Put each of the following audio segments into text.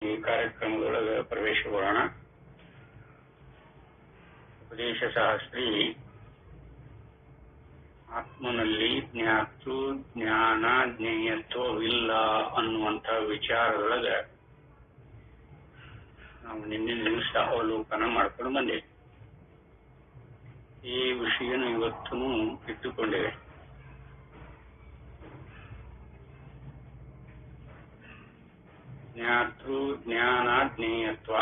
ಈ ಕಾರ್ಯಕ್ರಮದೊಳಗೆ ಪ್ರವೇಶಗೊಳ್ಳೋಣ. ಉಪದೇಶ ಸಹಸ್ರಿ ಆತ್ಮನಲ್ಲಿ ಜ್ಞಾತೃ ಜ್ಞಾನ ಜ್ಞೇಯತ್ವವಿಲ್ಲ ಅನ್ನುವಂಥ ವಿಚಾರದೊಳಗೆ ನಾವು ನಿನ್ನೆ ದಿವಸ ಅವಲೋಕನ ಮಾಡ್ಕೊಂಡು ಬಂದೇವೆ. ಈ ವಿಷಯನ ಇವತ್ತೂ ಇಟ್ಟುಕೊಂಡಿವೆ. ಜ್ಞಾತೃ ಜ್ಞಾನ ಜ್ಞೇಯತ್ವ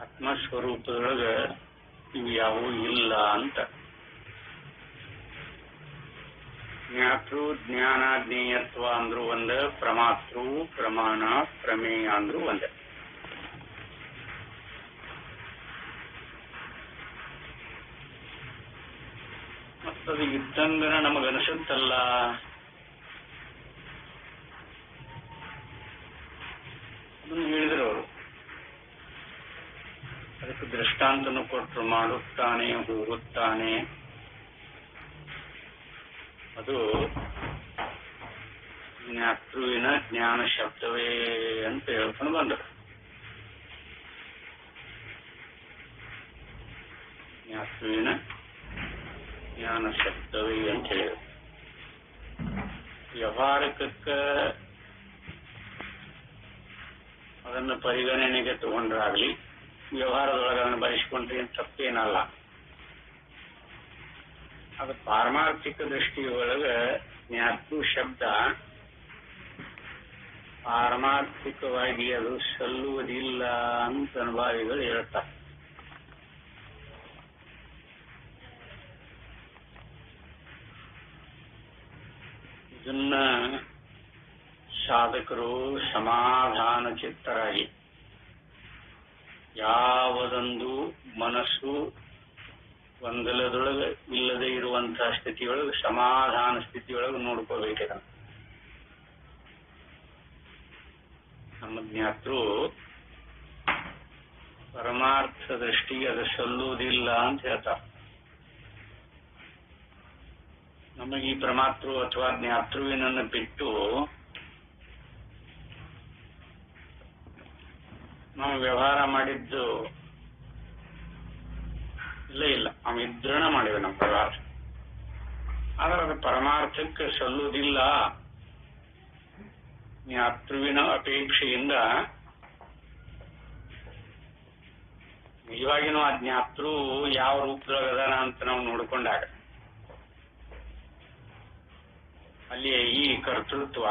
ಆತ್ಮಸ್ವರೂಪದೊಳಗೆ ಇವು ಯಾವುವು ಇಲ್ಲ ಅಂತ. ಜ್ಞಾತೃ ಜ್ಞಾನ ಜ್ಞೇಯತ್ವ ಅಂದ್ರೂ ಒಂದ, ಪ್ರಮಾತೃ ಪ್ರಮಾಣ ಪ್ರಮೇಯ ಅಂದ್ರೂ ಒಂದ. ಮತ್ತದು ಇದ್ದಂಗನ ನಮಗನಿಸುತ್ತಲ್ಲ, ಅದನ್ನು ಹೇಳಿದ್ರು ಅವರು. ಅದಕ್ಕೆ ದೃಷ್ಟಾಂತನು ಕೊಟ್ಟರು. ಮಾಡುತ್ತಾನೆ, ಹೋಗುತ್ತಾನೆ, ಅದು ಜ್ಞಾತೃವಿನ ಜ್ಞಾನ ಶಬ್ದವೇ ಅಂತ ಹೇಳ್ಕೊಂಡು ಬಂದರು. ಜ್ಞಾತೃವಿನ ಜ್ಞಾನ ಶಬ್ದವೇ ಅಂತ ಹೇಳಿದರು. ವ್ಯವಹಾರಕ್ಕೆ ಅದನ್ನು ಪರಿಗಣನೆಗೆ ತಗೊಂಡ್ರಾಗ್ಲಿ, ವ್ಯವಹಾರದೊಳಗೆ ಅದನ್ನು ಬಯಸಿಕೊಂಡ್ರೆ ಏನು ತಪ್ಪೇನಲ್ಲ. ಅದು ಪಾರಮಾರ್ಥಿಕ ದೃಷ್ಟಿಯೊಳಗೆ ಜ್ಞಾತೃ ಶಬ್ದ ಪಾರಮಾರ್ಥಿಕವಾಗಿ ಅದು ಸಲ್ಲುವುದಿಲ್ಲ ಅಂತ ಅನುಭಾವಿಗಳು ಹೇಳ್ತಾರೆ. ಇದನ್ನ ಸಾಧಕರು ಸಮಾಧಾನ ಚಿತ್ತರಾಗಿ ಯಾವುದೊಂದು ಮನಸ್ಸು ಗೊಂದಲದೊಳಗೆ ಇಲ್ಲದೆ ಇರುವಂತಹ ಸ್ಥಿತಿಯೊಳಗೆ, ಸಮಾಧಾನ ಸ್ಥಿತಿಯೊಳಗೆ ನೋಡ್ಕೋಬೇಕಿದೆ. ನಮ್ಮ ಜ್ಞಾತೃ ಪರಮಾರ್ಥ ದೃಷ್ಟಿಗೆ ಅದು ಸಲ್ಲುವುದಿಲ್ಲ ಅಂತ ಹೇಳ್ತಾರೆ. ನಮಗೆ ಈ ಪ್ರಮಾತೃ ಅಥವಾ ಜ್ಞಾತೃವಿನನ್ನು ಬಿಟ್ಟು ನಾವು ವ್ಯವಹಾರ ಮಾಡಿದ್ದು ಇಲ್ಲ. ನಾವು ವಿದ್ರಣ ಮಾಡಿವೆ ನಮ್ಮ ವ್ಯವಹಾರ. ಆದರೆ ಅದು ಪರಮಾರ್ಥಕ್ಕೆ ಸಲ್ಲುವುದಿಲ್ಲ. ಜ್ಞಾತೃವಿನ ಅಪೇಕ್ಷೆಯಿಂದ ನಿಜವಾಗಿನೂ ಆ ಜ್ಞಾತೃ ಯಾವ ರೂಪದೊಳಗದಾನ ಅಂತ ನಾವು ನೋಡಿಕೊಂಡಾಗ ಅಲ್ಲಿ ಈ ಕರ್ತೃತ್ವ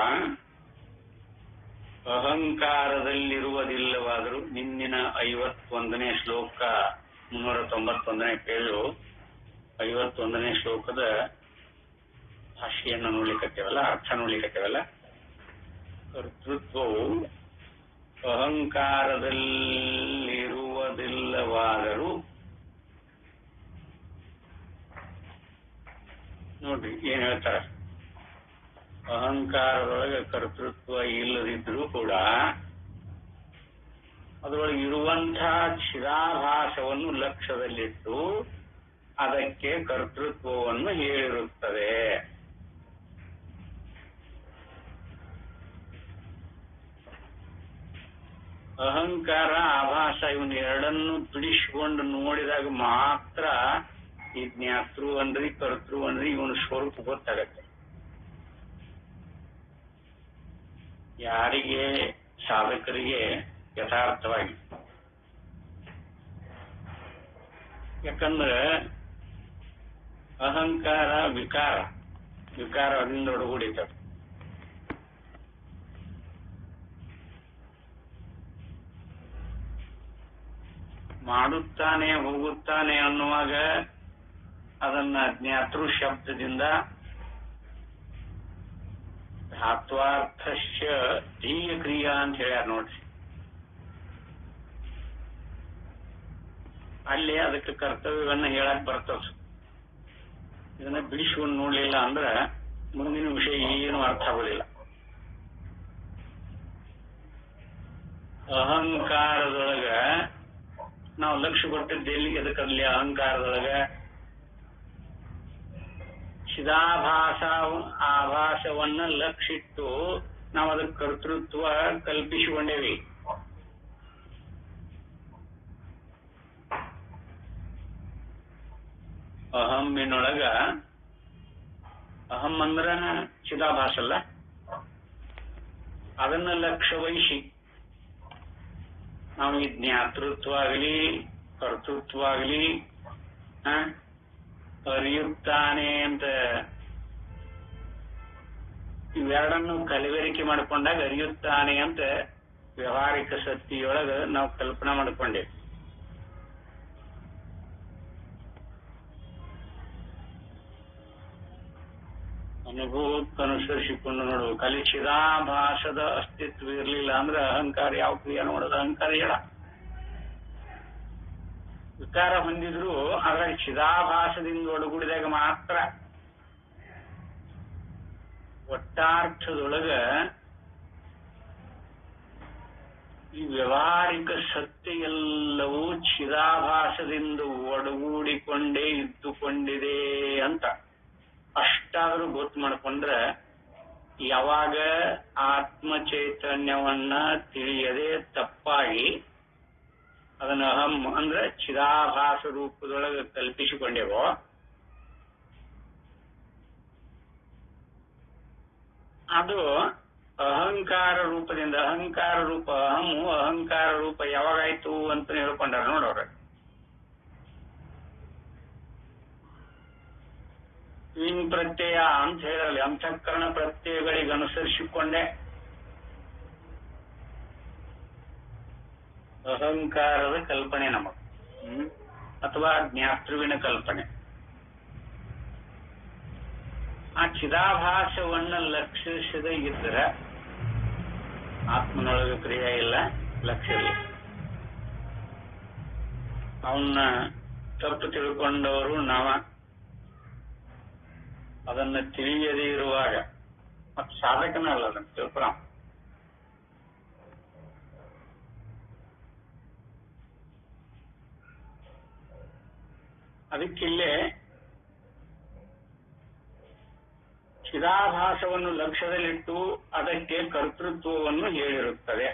ಅಹಂಕಾರದಲ್ಲಿರುವುದಿಲ್ಲವಾದರೂ ನಿನ್ನಿನ 51ನೇ ಶ್ಲೋಕ 391ನೇ ಪೇಜು 51ನೇ ಶ್ಲೋಕದ ಭಾಷೆಯನ್ನು ನೋಡ್ಲಿಕ್ಕತ್ತೇವಲ್ಲ, ಅರ್ಥ ನೋಡ್ಲಿಕ್ಕತ್ತೇವಲ್ಲ. ಕರ್ತೃತ್ವವು ಅಹಂಕಾರದಲ್ಲಿರುವುದಿಲ್ಲವಾದರೂ ನೋಡ್ರಿ ಏನ್ ಹೇಳ್ತಾರೆ. ಅಹಂಕಾರದೊಳಗೆ ಕರ್ತೃತ್ವ ಇಲ್ಲದಿದ್ರೂ ಕೂಡ ಅದರೊಳಗೆ ಇರುವಂತಹ ಚಿದಾಭಾಸವನ್ನು ಲಕ್ಷ್ಯದಲ್ಲಿಟ್ಟು ಅದಕ್ಕೆ ಕರ್ತೃತ್ವವನ್ನು ಹೇಳಿರುತ್ತದೆ. ಅಹಂಕಾರ ಆಭಾಸ ಇವನ್ ಎರಡನ್ನು ಬಿಡಿಸಿಕೊಂಡು ನೋಡಿದಾಗ ಮಾತ್ರ ಈ ಜ್ಞಾತೃ ಅನ್ರಿ ಕರ್ತೃ ಅನ್ರಿ ಇವನ ಸ್ವರೂಪ ಗೊತ್ತಾಗತ್ತೆ. ಯಾರಿಗೆ ಸಾಧಕರಿಗೆ ಯಥಾರ್ಥವಾಗಿ. ಯಾಕಂದ್ರೆ ಅಹಂಕಾರ ವಿಕಾರ ಅದರಿಂದ ಒಡಗೂಡಿತದೆ. ಮಾಡುತ್ತಾನೆ ಹೋಗುತ್ತಾನೆ ಅನ್ನುವಾಗ ಅದನ್ನ ಜ್ಞಾತೃ ಶಬ್ದದಿಂದ ಧಾತ್ವಾರ್ಥಶ್ಚ ಧೀಯ ಕ್ರಿಯಾ ಅಂತ ಹೇಳ್ಯಾರ ನೋಡ್ರಿ. ಅಲ್ಲಿ ಅದಕ್ಕೆ ಕರ್ತವ್ಯವನ್ನ ಹೇಳಕ್ ಬರ್ತದ. ಇದನ್ನ ಬಿಡಿಸ್ಕೊಂಡು ನೋಡ್ಲಿಲ್ಲ ಅಂದ್ರ ಮುಂದಿನ ವಿಷಯ ಏನು ಅರ್ಥ ಆಗೋದಿಲ್ಲ. ಅಹಂಕಾರದೊಳಗ ನಾವು ಲಕ್ಷ್ಯ ಕೊಟ್ಟಿದ್ದ ಎಲ್ಲಿಗೆ ಅದಕ್ಕಲ್ಲಿ ಅಹಂಕಾರದೊಳಗ ಆಭಾಸವನ್ನ ಲಕ್ಷಿಟ್ಟು ನಾವು ಅದಕ್ಕೆ ಕರ್ತೃತ್ವ ಕಲ್ಪಿಸಿಕೊಂಡೇವಿ. ಅಹಮ್ಮಿನೊಳಗ ಅಹಂ ಅಂದ್ರ ಚಿದಾಭಾಸ ಅಲ್ಲ, ಅದನ್ನ ಲಕ್ಷ್ಯ ವಹಿಸಿ ನಾವು ಈ ಜ್ಞಾತೃತ್ವ ಆಗಲಿ ಕರ್ತೃತ್ವ ಆಗಲಿ ಅರಿಯುತ್ತಾನೆ ಅಂತ ಇವೆರಡನ್ನು ಕಲಬೆರಕೆ ಮಾಡಿಕೊಂಡಾಗ ಅರಿಯುತ್ತಾನೆ ಅಂತ ವ್ಯವಹಾರಿಕ ಸತ್ಯೊಳಗ ನಾವು ಕಲ್ಪನಾ ಮಾಡಿಕೊಂಡೇವೆ. ಅನುಭವಕ್ಕನುಸರಿಸಿಕೊಂಡು ನೋಡ್ಬೇಕು. ಅಲ್ಲಿ ಚಿದಾಭಾಸದ ಅಸ್ತಿತ್ವ ಇರಲಿಲ್ಲ ಅಂದ್ರೆ ಅಹಂಕಾರ ಯಾವ ಕ್ರಿಯೆ ನೋಡೋದು? ಅಹಂಕಾರ ಹೇಳ ವಿಕಾರ ಹೊಂದಿದ್ರು ಅದ್ರಾಗ ಚಿದಾಭಾಸದಿಂದ ಒಳಗೂಡಿದಾಗ ಮಾತ್ರ ಒಟ್ಟಾರ್ಥದೊಳಗ ಈ ವ್ಯವಹಾರಿಕ ಸತ್ಯ ಎಲ್ಲವೂ ಚಿದಾಭಾಸದಿಂದ ಒಡಗೂಡಿಕೊಂಡೇ ಇದ್ದುಕೊಂಡಿದೆ ಅಂತ ಅಷ್ಟಾದ್ರೂ ಗೊತ್ತು ಮಾಡ್ಕೊಂಡ್ರೆ ಯಾವಾಗ ಆತ್ಮ ಚೈತನ್ಯವನ್ನ ತಿಳಿಯದೆ ತಪ್ಪಾಗಿ ಅದನ್ನ ಅಹಂ ಅಂದ್ರೆ ಚಿದಾಭಾಸ ರೂಪದೊಳಗೆ ಕಲ್ಪಿಸಿಕೊಂಡೇವೋ ಅದು ಅಹಂಕಾರ ರೂಪದಿಂದ ಅಹಂಕಾರ ರೂಪ ಅಹಮು ಅಹಂಕಾರ ರೂಪ ಯಾವಾಗಾಯ್ತು ಅಂತ ಹೇಳ್ಕೊಂಡಾರ ನೋಡವ್ರ. ಲಿಂಗ್ ಪ್ರತ್ಯಯ ಅಂತ ಹೇಳಲಿ ಅಂತಃಕರಣ ಪ್ರತ್ಯಯಗಳಿಗೆ ಅನುಸರಿಸಿಕೊಂಡೆ ಅಹಂಕಾರದ ಕಲ್ಪನೆ ನಮಗ ಅಥವಾ ಜ್ಞಾತೃವಿನ ಕಲ್ಪನೆ. ಆ ಚಿದಾಭಾಸವನ್ನ ಲಕ್ಷಿಸದೆ ಇದ್ರೆ ಆತ್ಮನೊಳಗೆ ಕ್ರಿಯೆ ಇಲ್ಲ, ಲಕ್ಷ್ಯ ಇಲ್ಲ. ಅವನ್ನ ತಪ್ಪು ತಿಳ್ಕೊಂಡವರು ನಾವ. ಅದನ್ನ ತಿಳಿಯದೇ ಇರುವಾಗ ಮತ್ತೆ ಸಾಧಕನ ಅಲ್ಲ ಅದನ್ನ ತಿಳ್ಕೊಳ. ಅದಕ್ಕಿಲ್ಲೇ ಚಿದಾಭಾಸವನ್ನು ಲಕ್ಷ್ಯದಲ್ಲಿಟ್ಟು ಅದಕ್ಕೆ ಕರ್ತೃತ್ವವನ್ನು ಹೇಳಿರುತ್ತದೆ.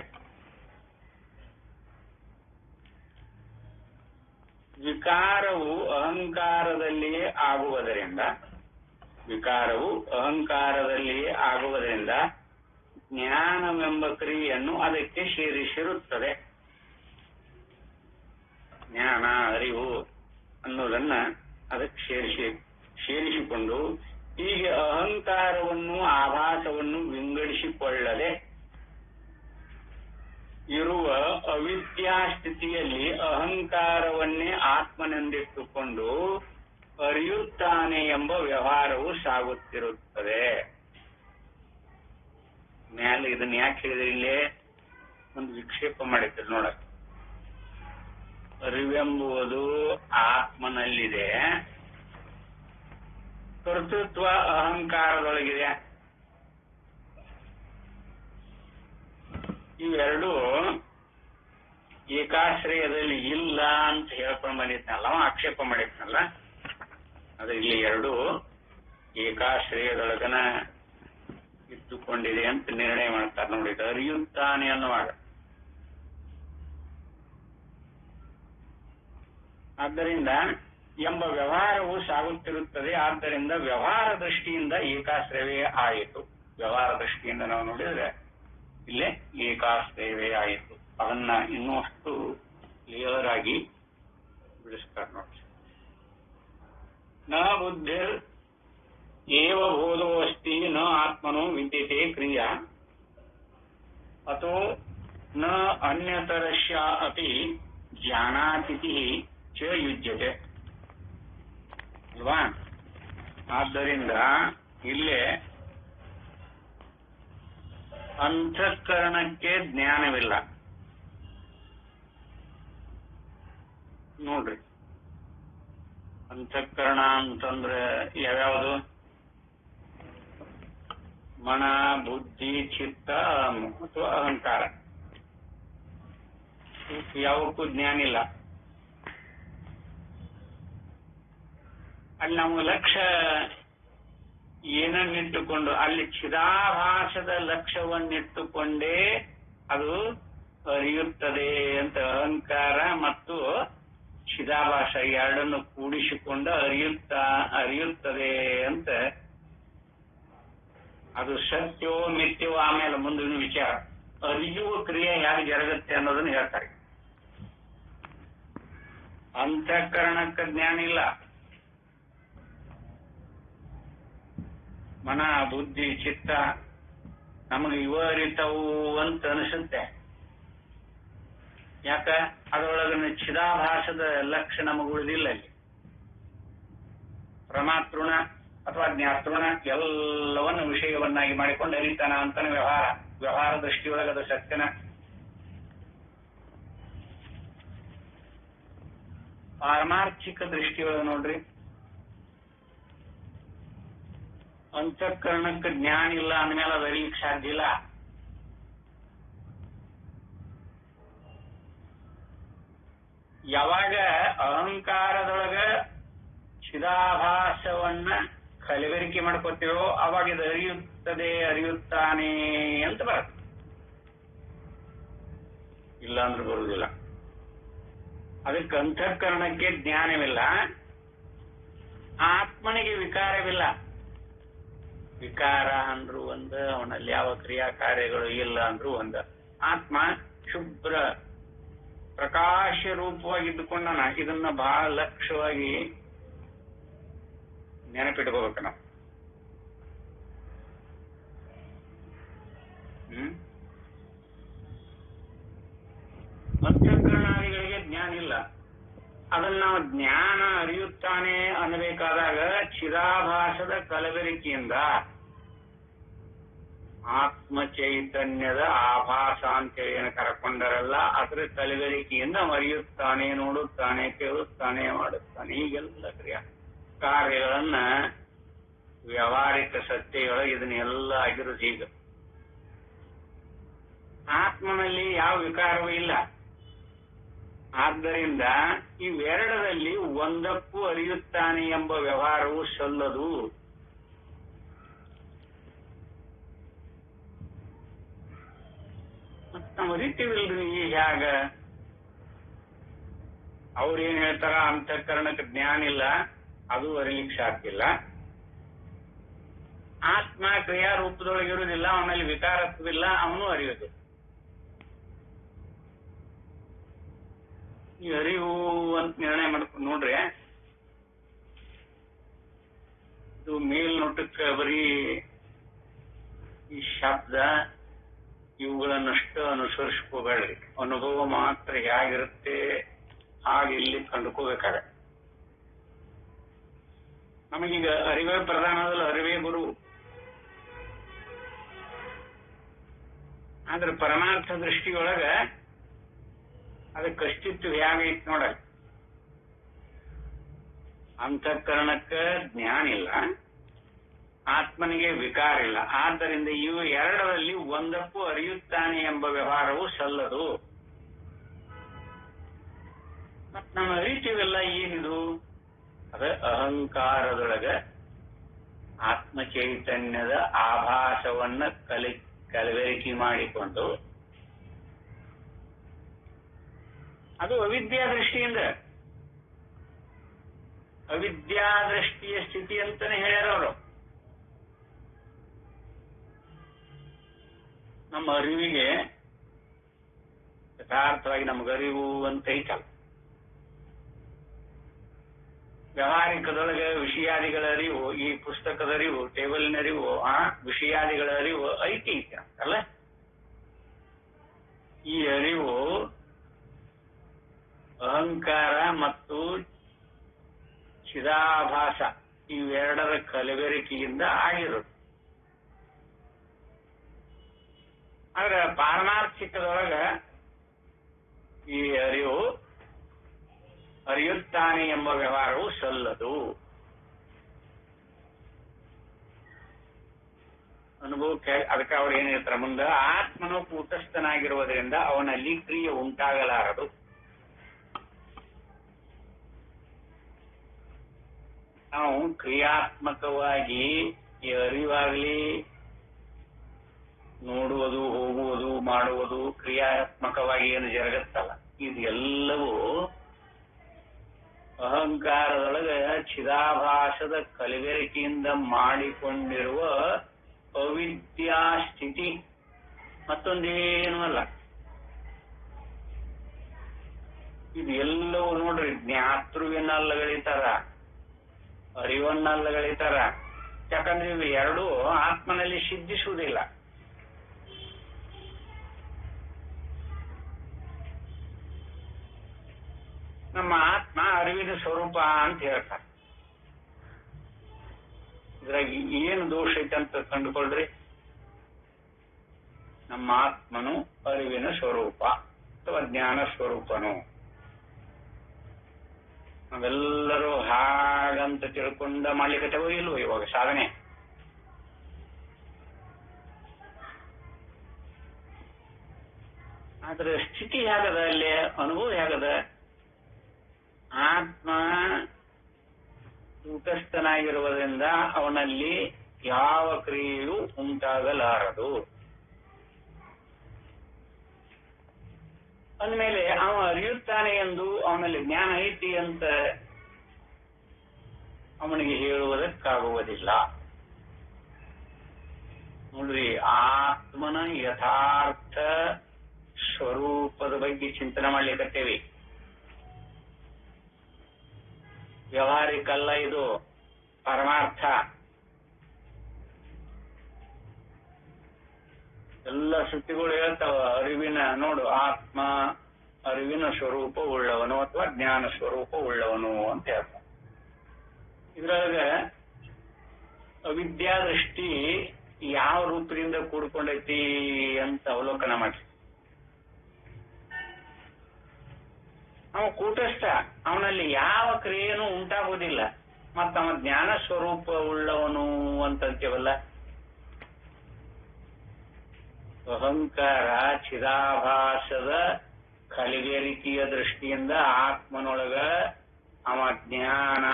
ವಿಕಾರವು ಅಹಂಕಾರದಲ್ಲಿಯೇ ಆಗುವುದರಿಂದ ಜ್ಞಾನವೆಂಬ ಕ್ರಿಯೆಯನ್ನು ಅದಕ್ಕೆ ಸೇರಿಸಿರುತ್ತದೆ. ಜ್ಞಾನ ಅರಿವು ಅನ್ನೋದನ್ನ ಅದಕ್ಕೆ ಸೇರಿಸಿಕೊಂಡು ಹೀಗೆ ಅಹಂಕಾರವನ್ನು ಆಭಾಸವನ್ನು ವಿಂಗಡಿಸಿಕೊಳ್ಳದೆ ಇರುವ ಅವಿದ್ಯಾ ಸ್ಥಿತಿಯಲ್ಲಿ ಅಹಂಕಾರವನ್ನೇ ಆತ್ಮನೆಂದಿಟ್ಟುಕೊಂಡು ಅರಿಯುತ್ತಾನೆ ಎಂಬ ವ್ಯವಹಾರವು ಸಾಗುತ್ತಿರುತ್ತದೆ. ಮೇಲೆ ಇದನ್ನ ಯಾಕೆ ಹೇಳಿದ್ರೆ ಇಲ್ಲೇ ಒಂದು ವಿಕ್ಷೇಪ ಮಾಡಿದ್ರು ನೋಡ. ಅರಿವೆಂಬುವುದು ಆತ್ಮನಲ್ಲಿದೆ, ಕರ್ತೃತ್ವ ಅಹಂಕಾರದೊಳಗಿದೆ. ಇವೆರಡು ಏಕಾಶ್ರಯದಲ್ಲಿ ಇಲ್ಲ ಅಂತ ಹೇಳ್ಕೊಂಡು ಬಂದಿದ್ನಲ್ಲ, ಆಕ್ಷೇಪ ಮಾಡಿದ್ನಲ್ಲ, ಅದು ಇಲ್ಲಿ ಎರಡು ಏಕಾಶ್ರಯದೊಳಗನ ಇದ್ದುಕೊಂಡಿದೆ ಅಂತ ನಿರ್ಣಯ ಮಾಡ್ತಾರೆ ನೋಡಿ. ಅರಿಯುತ್ತಾನೆ ಅನ್ನುವಾಗ ಆದ್ದರಿಂದ ಎಂಬ ವ್ಯವಹಾರವು ಸಾಗುತ್ತಿರುತ್ತದೆ. ಆದ್ದರಿಂದ ವ್ಯವಹಾರ ದೃಷ್ಟಿಯಿಂದ ಏಕಾಶ್ರಯವೇ ಆಯಿತು. ವ್ಯವಹಾರ ದೃಷ್ಟಿಯಿಂದ ನಾವು ನೋಡಿದ್ರೆ ಇಲ್ಲೇ ಏಕಾಶ್ರಯವೇ ಆಯಿತು. ಅದನ್ನ ಇನ್ನೂ ಅಷ್ಟು ಕ್ಲಿಯರ್ ಆಗಿ ಬಿಡಿಸ್ತಾರೆ ನೋಡಿ. ನ ಬುದ್ಧಿರ್ ಏವ ಬೋಧೋ ಅಸ್ತಿ ನ ಆತ್ಮನೋ ವಿದ್ಯತೆ ಕ್ರಿಯಾ ಅಥೋ ನ ಅನ್ಯತರಸ್ಯ ಅಪಿ ಜ್ಞಾನಾತಿಥಿ ಚ ಯುಜ್ಯತೆ ಅಲ್ವಾ? ಆದ್ದರಿಂದ ಇಲ್ಲೇ ಅಂತಃಕರಣಕ್ಕೆ ಜ್ಞಾನವಿಲ್ಲ ನೋಡ್ರಿ. ಅಂತಃಕರಣ ಅಂತಂದ್ರೆ ಯಾವ್ಯಾವುದು? ಮನ, ಬುದ್ಧಿ, ಚಿತ್ತ ಮತ್ತು ಅಹಂಕಾರ. ಯಾವಕ್ಕೂ ಜ್ಞಾನ ಇಲ್ಲ. ಅಲ್ಲಿ ನಾವು ಲಕ್ಷ್ಯ ಏನನ್ನಿಟ್ಟುಕೊಂಡು ಅಲ್ಲಿ ಚಿದಾಭಾಸದ ಲಕ್ಷ್ಯವನ್ನಿಟ್ಟುಕೊಂಡೇ ಅದು ಅರಿಯುತ್ತದೆ ಅಂತ ಅಹಂಕಾರ ಮತ್ತು ಚಿದಾಭಾಸ ಎರಡನ್ನು ಕೂಡಿಸಿಕೊಂಡು ಅರಿಯುತ್ತದೆ ಅಂತ ಅದು ಸತ್ಯವೋ ಮಿಥ್ಯವೋ ಆಮೇಲೆ ಮುಂದಿನ ವಿಚಾರ. ಅರಿಯುವ ಕ್ರಿಯೆ ಹೇಗೆ ಜರುಗುತ್ತೆ ಅನ್ನೋದನ್ನ ಹೇಳ್ತಾರೆ. ಅಂತಃಕರಣಕ್ಕೆ ಜ್ಞಾನ ಇಲ್ಲ, ಮನ ಬುದ್ಧಿ ಚಿತ್ತ ನಮಗೆ ಇವ ಅರಿತವು ಅಂತ ಅನಿಸುತ್ತೆ. ಯಾಕ ಅದರೊಳಗಿನ ಚಿದಾಭಾಸದ ಲಕ್ಷ್ಯ ನಮಗೆ ಉಳಿದಿಲ್ಲ. ಅಲ್ಲಿ ಪ್ರಮಾತೃಣ ಅಥವಾ ಜ್ಞಾತೃಣ ಎಲ್ಲವನ್ನು ವಿಷಯವನ್ನಾಗಿ ಮಾಡಿಕೊಂಡು ಅರಿತಾನ ಅಂತಾನೆ ವ್ಯವಹಾರ ದೃಷ್ಟಿಯೊಳಗದ ಸತ್ಯನ. ಪಾರಮಾರ್ಥಿಕ ದೃಷ್ಟಿಯೊಳಗೆ ನೋಡ್ರಿ, ಅಂತಃಕರಣಕ್ಕೆ ಜ್ಞಾನ ಇಲ್ಲ ಅಂದ್ಮೇಲೆ ಅದು ಅರಿಲಿಕ್ಕೆ ಸಾಧ್ಯ ಇಲ್ಲ. ಯಾವಾಗ ಅಹಂಕಾರದೊಳಗ ಚಿದಾಭಾಸವನ್ನ ಕಲಬೆರಕೆ ಮಾಡ್ಕೋತೀವೋ ಅವಾಗ ಇದು ಅರಿಯುತ್ತಾನೆ ಅಂತ ಬರುತ್ತೆ. ಇಲ್ಲ ಅಂದ್ರೆ ಬರುವುದಿಲ್ಲ. ಅದಕ್ಕೆ ಅಂತಃಕರಣಕ್ಕೆ ಜ್ಞಾನವಿಲ್ಲ, ಆತ್ಮನಿಗೆ ವಿಕಾರವಿಲ್ಲ. ವಿಕಾರ ಅಂದ್ರು ಒಂದು, ಅವನಲ್ಲಿ ಯಾವ ಕ್ರಿಯಾ ಕಾರ್ಯಗಳು ಇಲ್ಲ ಅಂದ್ರು ಒಂದು. ಆತ್ಮ ಶುಭ್ರ ಪ್ರಕಾಶ ರೂಪವಾಗಿದ್ದುಕೊಂಡನ. ಇದನ್ನ ಬಹಳ ಲಕ್ಷ್ಯವಾಗಿ ನೆನಪಿಟ್ಕೋಬೇಕು ನಾವು. ಅಂತಃಕರಣಾದಿಗಳಿಗೆ ಜ್ಞಾನ ಇಲ್ಲ. ಅದನ್ನ ನಾವು ಜ್ಞಾನ ಅರಿಯುತ್ತಾನೆ ಅನ್ನಬೇಕಾದಾಗ ಚಿದಾಭಾಸದ ಕಲಬೆರಕೆಯಿಂದ ಆತ್ಮ ಚೈತನ್ಯದ ಆಭಾಸ ಅಂತೇಳಿ ಏನು ಕರ್ಕೊಂಡರಲ್ಲ, ಅದರ ಕಲಬೆರಕೆಯಿಂದ ಅರಿಯುತ್ತಾನೆ, ನೋಡುತ್ತಾನೆ, ಕೇಳುತ್ತಾನೆ, ಮಾಡುತ್ತಾನೆ. ಈಗೆಲ್ಲ ಕಾರ್ಯಗಳನ್ನ ವ್ಯಾವಹಾರಿಕ ಸತ್ಯಗಳು ಇದನ್ನೆಲ್ಲ ಆಗಿರೋದು ಈಗ. ಆತ್ಮನಲ್ಲಿ ಯಾವ ವಿಕಾರವೂ ಇಲ್ಲ. ಆದ್ದರಿಂದ ಇವೆರಡರಲ್ಲಿ ಒಂದಕ್ಕೂ ಅರಿಯುತ್ತಾನೆ ಎಂಬ ವ್ಯವಹಾರವು ಸಲ್ಲದು. ನಾವು ಅರಿತೀವಿಲ್ರಿ ಹೇಗ? ಅವ್ರೇನ್ ಹೇಳ್ತಾರ, ಅಂತಃಕರಣಕ್ಕೆ ಜ್ಞಾನ ಇಲ್ಲ, ಅದು ಅರಿಲಿಕ್ಕೆ ಸಾಧ್ಯ ಇಲ್ಲ. ಆತ್ಮ ಕ್ರಿಯಾ ರೂಪದೊಳಗಿರುವುದಿಲ್ಲ, ಅವನಲ್ಲಿ ವಿಕಾರತ್ವಿಲ್ಲ, ಅವನು ಅರಿಯುವುದು. ಈ ಅರಿವು ಅಂತ ನಿರ್ಣಯ ಮಾಡ್ಕೊಂಡು ನೋಡ್ರಿ, ಇದು ಮೇಲ್ನೋಟಕ್ಕೆ ಬರೀ ಈ ಶಬ್ದ ಇವುಗಳನ್ನಷ್ಟು ಅನುಸರಿಸ್ಕೋಬೇಡ್ರಿ. ಅನುಭವ ಮಾತ್ರ ಹೇಗಿರುತ್ತೆ ಹಾಗೆ ಇಲ್ಲಿ ಕಂಡುಕೋಬೇಕಾಗ. ನಮಗೀಗ ಅರಿವೇ ಪ್ರಧಾನದಲ್ಲ, ಅರಿವೇ ಗುರು. ಆದ್ರೆ ಪರಮಾರ್ಥ ದೃಷ್ಟಿಯೊಳಗ ಅದಕ್ಕೆ ಅಸ್ತಿತ್ವ ಹೇಗೈತಿ ನೋಡ. ಅಂತಃಕರಣಕ್ಕೆ ಜ್ಞಾನ ಇಲ್ಲ, ಆತ್ಮನಿಗೆ ವಿಕಾರ ಇಲ್ಲ. ಆದ್ದರಿಂದ ಇವು ಎರಡರಲ್ಲಿ ಒಂದಕ್ಕೂ ಅರಿಯುತ್ತಾನೆ ಎಂಬ ವ್ಯವಹಾರವು ಸಲ್ಲದು. ಮತ್ ನಾವು ಅರಿತೀವೆಲ್ಲ ಏನಿದು? ಅದ ಅಹಂಕಾರದೊಳಗ ಆತ್ಮ ಚೈತನ್ಯದ ಆಭಾಸವನ್ನ ಕಲಬೆರಕೆ ಮಾಡಿಕೊಂಡು, ಅದು ಅವಿದ್ಯಾ ದೃಷ್ಟಿಯಿಂದ, ಅವಿದ್ಯಾ ದೃಷ್ಟಿಯ ಸ್ಥಿತಿ ಅಂತಾನೆ ಹೇಳ್ಯಾರ ಅವರು. ನಮ್ಮ ಅರಿವಿಗೆ ಯಥಾರ್ಥವಾಗಿ ನಮಗರಿವು ಅಂತ ಐತಲ್ಲ. ವ್ಯವಹಾರಿಕದೊಳಗೆ ವಿಷಯಾದಿಗಳ ಅರಿವು, ಈ ಪುಸ್ತಕದ ಅರಿವು, ಟೇಬಲ್ನ ಅರಿವು, ವಿಷಯಾದಿಗಳ ಅರಿವು ಐತಿ ಅಲ್ಲ. ಈ ಅರಿವು ಅಹಂಕಾರ ಮತ್ತು ಚಿದಾಭಾಸ ಇವೆರಡರ ಕಲಬೆರಕೆಯಿಂದ ಆಗಿರೋದು. ಆದ್ರೆ ಪಾರಮಾರ್ಥಿಕದೊಳಗ ಈ ಅರಿವು ಅರಿಯುತ್ತಾನೆ ಎಂಬ ವ್ಯವಹಾರವು ಸಲ್ಲದು. ಅನುಭವಕ್ಕೆ ಅದಕ್ಕೆ ಅವ್ರು ಏನ್ ಹೇಳ್ತಾರೆ ಮುಂದೆ, ಆತ್ಮನು ಕೂಟಸ್ಥನಾಗಿರುವುದರಿಂದ ಅವನಲ್ಲಿ ಕ್ರಿಯೆ ಉಂಟಾಗಲಾರದು. ನಾವು ಕ್ರಿಯಾತ್ಮಕವಾಗಿ ಈ ಅರಿವಾಗ್ಲಿ ನೋಡುವುದು, ಹೋಗುವುದು, ಮಾಡುವುದು, ಕ್ರಿಯಾತ್ಮಕವಾಗಿ ಏನು ಜರುಗುತ್ತಲ್ಲ, ಇದೆಲ್ಲವೂ ಅಹಂಕಾರದೊಳಗೆ ಚಿದಾಭಾಸದ ಕಲಬೆರಕೆಯಿಂದ ಮಾಡಿಕೊಂಡಿರುವ ಅವಿದ್ಯಾ ಸ್ಥಿತಿ, ಮತ್ತೊಂದೇನೂ ಅಲ್ಲ. ಇದು ಎಲ್ಲವೂ ನೋಡ್ರಿ, ಜ್ಞಾತೃವಿನಲ್ಲಗಳಿತಾರ, ಅರಿವನ್ನಲ್ಲಗಳಿತಾರ. ಯಾಕಂದ್ರೆ ಇವು ಎರಡೂ ಆತ್ಮನಲ್ಲಿ ಸಿದ್ಧಿಸುವುದಿಲ್ಲ. ನಮ್ಮ ಆತ್ಮ ಅರಿವಿನ ಸ್ವರೂಪ ಅಂತ ಹೇಳ್ತಾರೆ. ಇದ್ರಾಗ ಏನು ದೋಷ ಐತೆ ಅಂತ ಕಂಡುಕೊಳ್ರಿ. ನಮ್ಮ ಆತ್ಮನು ಅರಿವಿನ ಸ್ವರೂಪ ಅಥವಾ ಜ್ಞಾನ ಸ್ವರೂಪನು. ನಾವೆಲ್ಲರೂ ಹಾಗಂತ ತಿಳ್ಕೊಂಡ ಮಾಡ್ಲಿಕ್ಕೆ ಇಲ್ವೋ ಇವಾಗ ಸಾಧನೆ? ಆದ್ರೆ ಸ್ಥಿತಿ ಹೇಗದ, ಅಲ್ಲಿ ಅನುಭವ ಹೇಗದ? ಆತ್ಮ ಕೂಟಸ್ಥನಾಗಿರುವುದರಿಂದ ಅವನಲ್ಲಿ ಯಾವ ಕ್ರಿಯೆಯೂ ಉಂಟಾಗಲಾರದು. ಅಂದಮೇಲೆ ಅವ ಅರಿಯುತ್ತಾನೆ ಎಂದು ಅವನಲ್ಲಿ ಜ್ಞಾನ ಐತಿ ಅಂತ ಅವನಿಗೆ ಹೇಳುವುದಕ್ಕಾಗುವುದಿಲ್ಲ. ನೋಡ್ರಿ, ಆತ್ಮನ ಯಥಾರ್ಥ ಸ್ವರೂಪದ ಬಗ್ಗೆ ಚಿಂತನೆ ಮಾಡ್ಲಿಕ್ಕತ್ತೇವಿ. ವ್ಯವಹಾರಿಕಲ್ಲ, ಇದು ಪರಮಾರ್ಥ. ಎಲ್ಲ ಶ್ರುತಿಗಳು ಹೇಳ್ತಾವ ಅರಿವಿನ, ನೋಡು ಆತ್ಮ ಅರಿವಿನ ಸ್ವರೂಪ ಉಳ್ಳವನು ಅಥವಾ ಜ್ಞಾನ ಸ್ವರೂಪ ಉಳ್ಳವನು ಅಂತ ಹೇಳ್ತಾವ. ಇದ್ರೊಳಗ ಅವಿದ್ಯಾ ದೃಷ್ಟಿ ಯಾವ ರೂಪದಿಂದ ಕೂಡ್ಕೊಂಡೈತಿ ಅಂತ ಅವಲೋಕನ ಮಾಡಿ. ಅವ ಕೂಟಸ್ಥ, ಅವನಲ್ಲಿ ಯಾವ ಕ್ರಿಯೆನೂ ಉಂಟಾಗುವುದಿಲ್ಲ. ಮತ್ತ ಅವ ಜ್ಞಾನ ಸ್ವರೂಪ ಉಳ್ಳವನು ಅಂತಂತೀವಲ್ಲ. ಅಹಂಕಾರ ಚಿದಾಭಾಸದ ಕಲಬೆರಕೆಯ ದೃಷ್ಟಿಯಿಂದ ಆತ್ಮನೊಳಗ ಅವ ಜ್ಞಾನ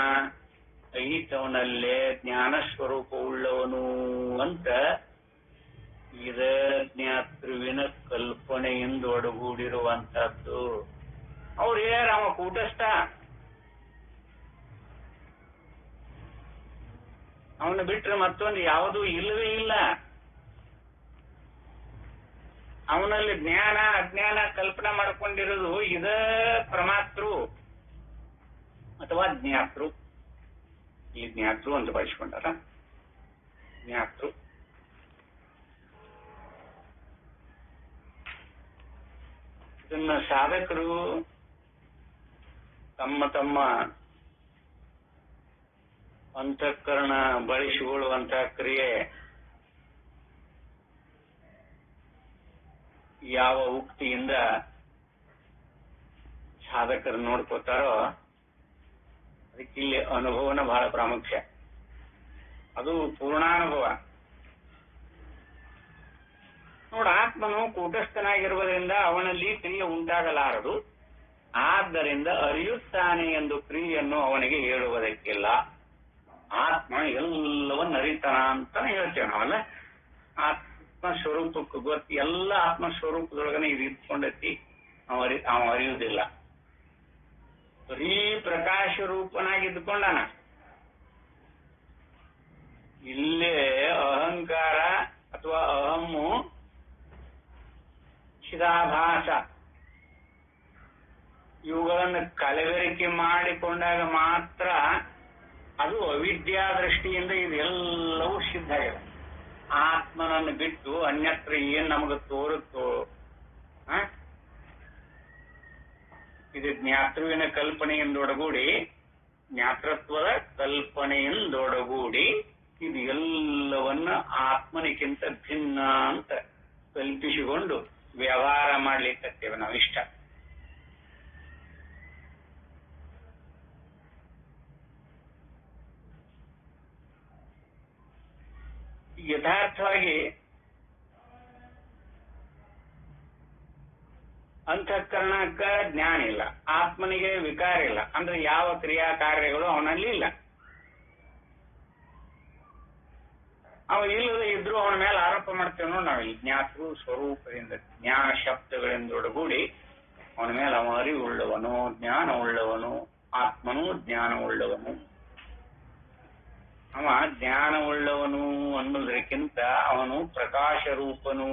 ಐತವನಲ್ಲೇ ಜ್ಞಾನ ಸ್ವರೂಪ ಉಳ್ಳವನು ಅಂತ ಇದ ಜ್ಞಾತೃವಿನ ಕಲ್ಪನೆಯಿಂದ ಒಡಗೂಡಿರುವಂತಹದ್ದು. ಅವ್ರು ಹೇಳ್ಯಾರ ಅವ ಕೂಟಸ್ಥ, ಅವನು ಬಿಟ್ರೆ ಮತ್ತೊಂದು ಯಾವುದೂ ಇಲ್ಲವೇ ಇಲ್ಲ. ಅವನಲ್ಲಿ ಜ್ಞಾನ ಅಜ್ಞಾನ ಕಲ್ಪನೆ ಮಾಡಿಕೊಂಡಿರೋದು ಇದ ಪ್ರಮಾತೃ ಅಥವಾ ಜ್ಞಾತೃ. ಈ ಜ್ಞಾತೃ ಅಂತ ಬಳಸಿಕೊಂಡಾರ. ಜ್ಞಾತೃ ಇದನ್ನ ಸಾಧಕರು ತಮ್ಮ ತಮ್ಮ ಅಂತಃಕರಣ ಬಳಸಿಕೊಳ್ಳುವಂತಹ ಕ್ರಿಯೆ ಯಾವ ಉಕ್ತಿಯಿಂದ ಸಾಧಕರು ನೋಡ್ಕೋತಾರೋ ಅದಕ್ಕೆ ಇಲ್ಲಿ ಅನುಭವನ ಬಹಳ ಪ್ರಾಮುಖ್ಯ. ಅದು ಪೂರ್ಣಾನುಭವ. ನೋಡ, ಆತ್ಮನು ಕೂಟಸ್ಥನಾಗಿರುವುದರಿಂದ ಅವನಲ್ಲಿ ಕ್ರಿಯೆ ಉಂಟಾಗಲಾರದು. ಆದ್ದರಿಂದ ಅರಿಯುತ್ತಾನೆ ಎಂದು ಕ್ರಿಯೆಯನ್ನು ಅವನಿಗೆ ಹೇಳುವುದಕ್ಕಿಲ್ಲ. ಆತ್ಮ ಎಲ್ಲವನ್ನ ಅರಿತಾನ ಅಂತಾನೆ ಹೇಳ್ತೇವೆ ನಾವಲ್ಲ. ಆತ್ಮ ಸ್ವರೂಪಕ್ಕೆ ಗೊತ್ತು, ಎಲ್ಲ ಆತ್ಮ ಸ್ವರೂಪದೊಳಗನೆ ಇದು ಇಟ್ಕೊಂಡೈತಿ. ಅವ ಅರಿಯುವುದಿಲ್ಲ. ಬರೀ ಪ್ರಕಾಶ ರೂಪನಾಗಿದ್ದುಕೊಂಡಾನ. ಇಲ್ಲೇ ಅಹಂಕಾರ ಅಥವಾ ಅಹಮ್ಮು ಚಿದಾಭಾಸ ಇವುಗಳನ್ನು ಕಲಬೆರಕೆ ಮಾಡಿಕೊಂಡಾಗ ಮಾತ್ರ ಅದು ಅವಿದ್ಯಾ ದೃಷ್ಟಿಯಿಂದ ಇದೆಲ್ಲವೂ ಸಿದ್ಧ ಆಗಿದೆ. ಆತ್ಮನನ್ನು ಬಿಟ್ಟು ಅನ್ಯತ್ರ ಏನ್ ನಮಗೆ ತೋರುತ್ತೋ ಇದು ಜ್ಞಾತೃವಿನ ಕಲ್ಪನೆಯಿಂದೊಡಗೂಡಿ, ಜ್ಞಾತೃತ್ವದ ಕಲ್ಪನೆಯಿಂದೊಡಗೂಡಿ ಇದು ಎಲ್ಲವನ್ನ ಆತ್ಮನಿಗಿಂತ ಭಿನ್ನ ಅಂತ ಕಲ್ಪಿಸಿಕೊಂಡು ವ್ಯವಹಾರ ಮಾಡ್ಲಿಕ್ಕತ್ತೇವೆ ನಾವಿಷ್ಟ. ಯಥಾರ್ಥವಾಗಿ ಅಂತಃಕರಣಕ್ಕ ಜ್ಞಾನ ಇಲ್ಲ, ಆತ್ಮನಿಗೆ ವಿಕಾರ ಇಲ್ಲ, ಅಂದ್ರೆ ಯಾವ ಕ್ರಿಯಾ ಕಾರ್ಯಗಳು ಅವನಲ್ಲಿ ಇಲ್ಲ. ಮಾಡ್ತೇವೆ ನೋಡಿ ನಾವು. ಈ ಜ್ಞಾತೃ ಸ್ವರೂಪದಿಂದ ಜ್ಞಾನ ಶಬ್ದಗಳಿಂದೊಡಗೂಡಿ ಅವನ ಮೇಲೆ ಅವ ಅರಿವುಳ್ಳವನು, ಜ್ಞಾನ ಉಳ್ಳವನು, ಆತ್ಮನೂ ಜ್ಞಾನ ಉಳ್ಳವನು. ಅವ ಜ್ಞಾನ ಉಳ್ಳವನು ಅನ್ನೋದಕ್ಕಿಂತ ಅವನು ಪ್ರಕಾಶ ರೂಪನು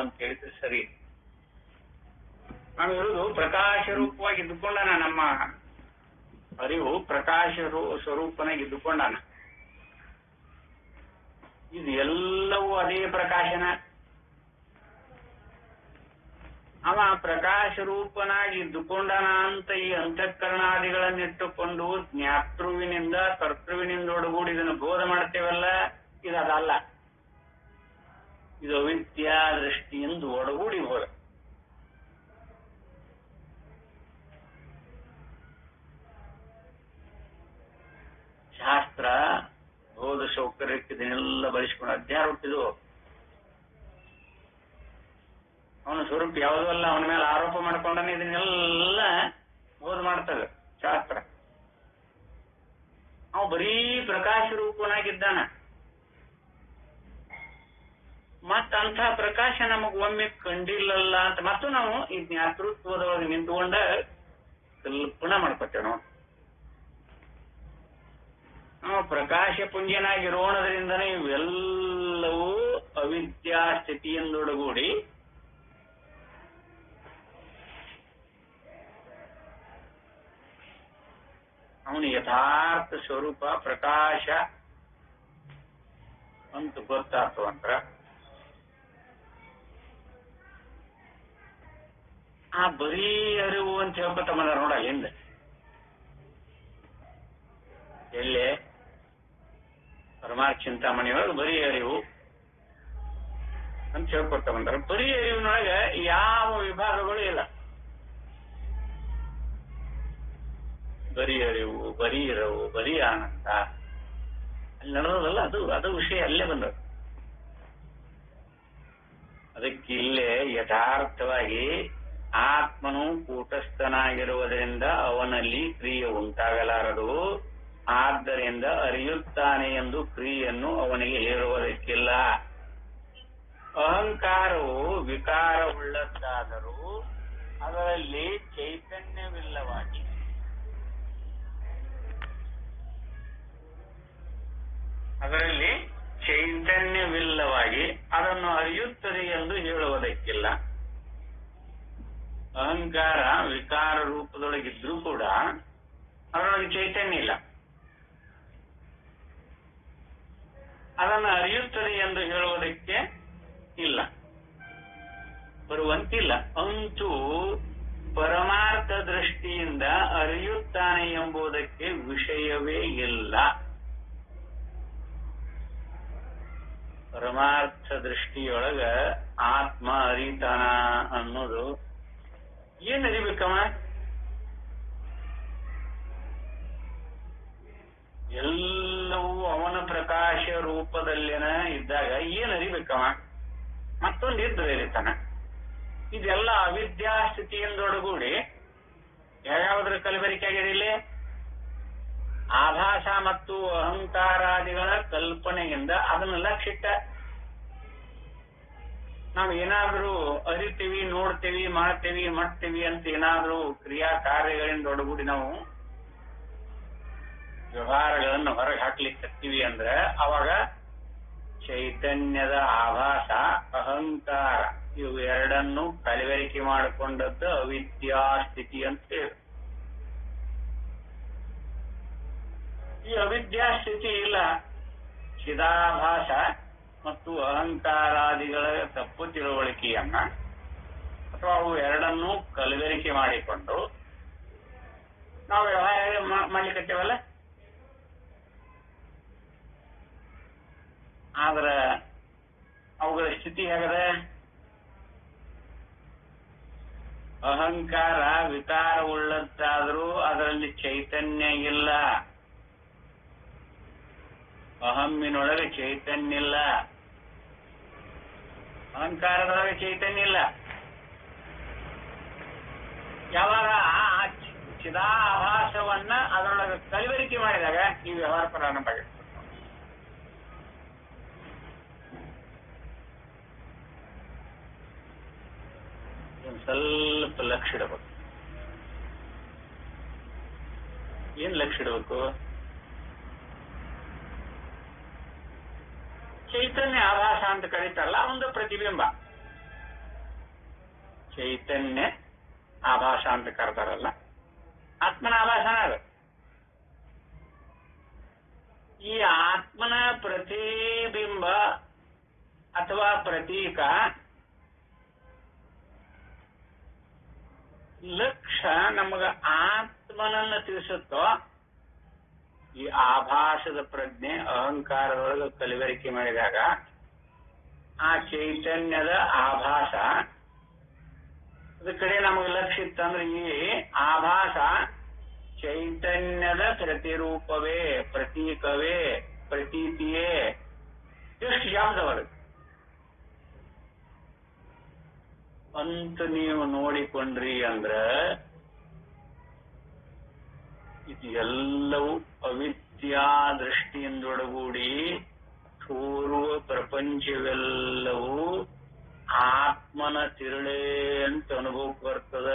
ಅಂತ ಹೇಳಿದ್ರೆ ಸರಿ. ನಾವಿರುವುದು ಪ್ರಕಾಶ ರೂಪವಾಗಿ ಇದ್ದುಕೊಂಡಾನ. ನಮ್ಮ ಅರಿವು ಪ್ರಕಾಶ ಸ್ವರೂಪನಾಗಿ ಇದ್ದುಕೊಂಡಾನ. ಇದು ಎಲ್ಲವೂ ಅದೇ ಪ್ರಕಾಶನ. ಅವ ಪ್ರಕಾಶ ರೂಪನಾಗಿ ಇದ್ದುಕೊಂಡನ ಅಂತ ಈ ಅಂತಃಕರಣಾದಿಗಳನ್ನಿಟ್ಟುಕೊಂಡು ಜ್ಞಾತೃವಿನಿಂದ ಕರ್ತೃವಿನಿಂದ ಒಡಗೂಡಿ ಇದನ್ನು ಬೋಧ ಮಾಡ್ತೇವಲ್ಲ, ಇದಲ್ಲ. ಇದು ಅವಿದ್ಯಾ ದೃಷ್ಟಿಯಿಂದ ಒಡಗೂಡಿ ಬೋಧ. ಶಾಸ್ತ್ರ ಬೋಧ ಸೌಕರ್ಯಕ್ಕೆ ಇದನ್ನೆಲ್ಲ ಬಳಸಿಕೊಂಡು ಅಧ್ಯಾಯ ಹುಟ್ಟಿದು. ಅವನ ಸ್ವರೂಪ ಯಾವುದೂ ಅಲ್ಲ, ಅವನ ಮೇಲೆ ಆರೋಪ ಮಾಡ್ಕೊಂಡಾನೆ ಇದನ್ನೆಲ್ಲ ಬೋಧ ಮಾಡ್ತದೆ ಶಾಸ್ತ್ರ. ಅವ ಬರೀ ಪ್ರಕಾಶ ರೂಪನಾಗಿದ್ದಾನ. ಮತ್ತಂಥ ಪ್ರಕಾಶ ನಮಗ್ ಒಮ್ಮೆ ಕಂಡಿಲ್ಲಲ್ಲ ಅಂತ ಮತ್ತು ನಾವು ಈ ಜ್ಞಾತೃತ್ವದೊಳಗೆ ನಿಂತುಕೊಂಡ ಕಲ್ಪನಾ ಮಾಡ್ಕೊತೇವೆ. ನಾವು ಪ್ರಕಾಶ ಪುಂಜನಾಗಿರೋಣದ್ರಿಂದನೇ ಇವೆಲ್ಲವೂ ಅವಿದ್ಯಾ ಸ್ಥಿತಿಯಿಂದೊಡಗೂಡಿ ಅವನು ಯಥಾರ್ಥ ಸ್ವರೂಪ ಪ್ರಕಾಶ ಅಂತ ಗೊತ್ತಾಯ್ತು ಅಂದ್ರ ಆ ಬರೀ ಅರಿವು ಅಂತ ಹೇಳ್ಕೊತ ಬಂದಾರ ನೋಡ. ಹಿಂದೆ ಎಲ್ಲೇ ಪರಮಾರ್ಥ ಚಿಂತಾಮಣಿಯೊಳಗೆ ಬರೀ ಅರಿವು ಅಂತ ಹೇಳ್ಕೊತ ಬಂದಾರ. ಬರೀ ಅರಿವಿನೊಳಗೆ ಯಾವ ವಿಭಾಗಗಳು ಇಲ್ಲ. ಬರೀ ಅರಿವು, ಬರೀ ಇರವು, ಬರೀ ಆನಂದ ಅಲ್ಲಿ ನಡೆದಲ್ಲ. ಅದು ವಿಷಯ ಅಲ್ಲೇ ಬಂದದ್ದು. ಅದಕ್ಕೆ ಇಲ್ಲೇ ಯಥಾರ್ಥವಾಗಿ ಆತ್ಮನು ಕೂಟಸ್ಥನಾಗಿರುವುದರಿಂದ ಅವನಲ್ಲಿ ಕ್ರಿಯೆ ಉಂಟಾಗಲಾರದು. ಆದ್ದರಿಂದ ಅರಿಯುತ್ತಾನೆ ಎಂದು ಕ್ರಿಯೆಯನ್ನು ಅವನಿಗೆ ಹೇರುವುದಕ್ಕಿಲ್ಲ. ಅಹಂಕಾರವು ವಿಕಾರವುಳ್ಳದ್ದಾದರೂ ಅದರಲ್ಲಿ ಚೈತನ್ಯವಿಲ್ಲವಾಗಿ ಅದನ್ನು ಅರಿಯುತ್ತದೆ ಎಂದು ಹೇಳುವುದಕ್ಕಿಲ್ಲ. ಅಹಂಕಾರ ವಿಕಾರ ರೂಪದೊಳಗಿದ್ರೂ ಕೂಡ ಅದರೊಳಗೆ ಚೈತನ್ಯ ಇಲ್ಲ. ಅದನ್ನು ಅರಿಯುತ್ತದೆ ಎಂದು ಹೇಳುವುದಕ್ಕೆ ಇಲ್ಲ, ಬರುವಂತಿಲ್ಲ. ಅಂತೂ ಪರಮಾರ್ಥ ದೃಷ್ಟಿಯಿಂದ ಅರಿಯುತ್ತಾನೆ ಎಂಬುದಕ್ಕೆ ವಿಷಯವೇ ಇಲ್ಲ. ಪರಮಾರ್ಥ ದೃಷ್ಟಿಯೊಳಗ ಆತ್ಮ ಅರಿತಾನ ಅನ್ನೋದು ಏನ್ ಅರಿಬೇಕಮ್ಮ? ಎಲ್ಲವೂ ಅವನ ಪ್ರಕಾಶ ರೂಪದಲ್ಲೇನ ಇದ್ದಾಗ ಏನ್ ಅರಿಬೇಕಮ್ಮ? ಮತ್ತೊಂದು ಇದ್ರೆ ಇರ್ತಾನ. ಇದೆಲ್ಲ ಅವಿದ್ಯಾ ಸ್ಥಿತಿಯಿಂದೊಡಗೂಡಿ ಯಾವ್ಯಾವುದ್ರ ಕಲಬೆರಿಕೆ ಆಗಿದೆ ಇಲ್ಲಿ? ಆಭಾಸ ಮತ್ತು ಅಹಂಕಾರಾದಿಗಳ ಕಲ್ಪನೆಯಿಂದ ಅದನ್ನೆಲ್ಲ ಶಿಟ್ಟ. ನಾವು ಏನಾದ್ರೂ ಅರಿತೀವಿ, ನೋಡ್ತೀವಿ, ಮಾಡ್ತೀವಿ ಅಂತ ಏನಾದ್ರೂ ಕ್ರಿಯಾ ಕಾರ್ಯಗಳಿಂದ ಒಡಗೂಡಿ ನಾವು ವ್ಯವಹಾರಗಳನ್ನು ಹೊರಗೆ ಹಾಕ್ಲಿಕ್ಕೆ ಅಂದ್ರೆ ಅವಾಗ ಚೈತನ್ಯದ ಆಭಾಸ, ಅಹಂಕಾರ ಇವು ಎರಡನ್ನು ಕಲಬೆರಿಕೆ ಮಾಡಿಕೊಂಡದ್ದು ಅವಿದ್ಯಾ ಸ್ಥಿತಿ ಅಂತ ಹೇಳಿ. ಈ ಅವಿದ್ಯಾ ಸ್ಥಿತಿ ಇಲ್ಲ. ಚಿದಾಭಾಸ ಮತ್ತು ಅಹಂಕಾರಾದಿಗಳ ತಪ್ಪು ತಿಳುವಳಿಕೆಯನ್ನ ಅಥವಾ ಅವು ಎರಡನ್ನೂ ಕಲಬೆರಿಕೆ ಮಾಡಿಕೊಂಡು ನಾವು ವ್ಯವಹಾರ ಮಾಡ್ಲಿಕ್ಕತ್ತೇವಲ್ಲ. ಆದ್ರ ಅವುಗಳ ಸ್ಥಿತಿ ಹೇಗದ? ಅಹಂಕಾರ ವಿಕಾರವುಳ್ಳದ್ದಾದರೂ ಅದರಲ್ಲಿ ಚೈತನ್ಯ ಇಲ್ಲ. ಅಹಮ್ಮಿನೊಳಗೆ ಚೈತನ್ಯ ಇಲ್ಲ, ಅಹಂಕಾರದೊಳಗೆ ಚೈತನ್ಯ ಇಲ್ಲ. ಯಾವಾಗ ಆ ಚಿದಾಭಾಸವನ್ನ ಅದರೊಳಗೆ ಕಲಬೆರಿಕೆ ಮಾಡಿದಾಗ ಈ ವ್ಯವಹಾರ ಪ್ರಾರಂಭ ಆಗುತ್ತೆ. ಒಂದ್ ಸ್ವಲ್ಪ ಲಕ್ಷ ಇಡಬೇಕು. ಏನ್ ಲಕ್ಷ ಇಡಬೇಕು? ಚೈತನ್ಯ ಆಭಾಸ ಅಂತ ಕರೀತಾರಲ್ಲ, ಒಂದು ಪ್ರತಿಬಿಂಬ. ಚೈತನ್ಯ ಆಭಾಸ ಅಂತ ಕರೀತಾರಲ್ಲ, ಆತ್ಮನ ಆಭಾಸನ ಅದು. ಈ ಆತ್ಮನ ಪ್ರತಿಬಿಂಬ ಅಥವಾ ಪ್ರತೀಕ ಲಕ್ಷ್ಯ ನಮಗ ಆತ್ಮನನ್ನ ತಿಳಿಸುತ್ತೋ, ಈ ಆಭಾಸದ ಪ್ರಜ್ಞೆ ಅಹಂಕಾರದೊಳಗೆ ಕಲಬೆರಕೆ ಮಾಡಿದಾಗ ಆ ಚೈತನ್ಯದ ಆಭಾಸ ಅದ ಕಡೆ ನಮಗೆ ಲಕ್ಷ್ಯ ಇತ್ತಂದ್ರೆ ಈ ಆಭಾಸ ಚೈತನ್ಯದ ಪ್ರತಿರೂಪವೇ, ಪ್ರತೀಕವೇ, ಪ್ರತೀತಿಯೇ. ಎಷ್ಟು ಶಬ್ದವರೆಗೆ ಅಂತ ನೀವು ನೋಡಿಕೊಂಡ್ರಿ ಅಂದ್ರ ಇದು ಎಲ್ಲವೂ ಅವಿದ್ಯಾ ದೃಷ್ಟಿಯಿಂದೊಡಗೂಡಿ ಪೂರ್ವ ಪ್ರಪಂಚವೆಲ್ಲವೂ ಆತ್ಮನ ತಿರುಳೇ ಅಂತ ಅನುಭವಕ್ಕೆ ಬರ್ತದ.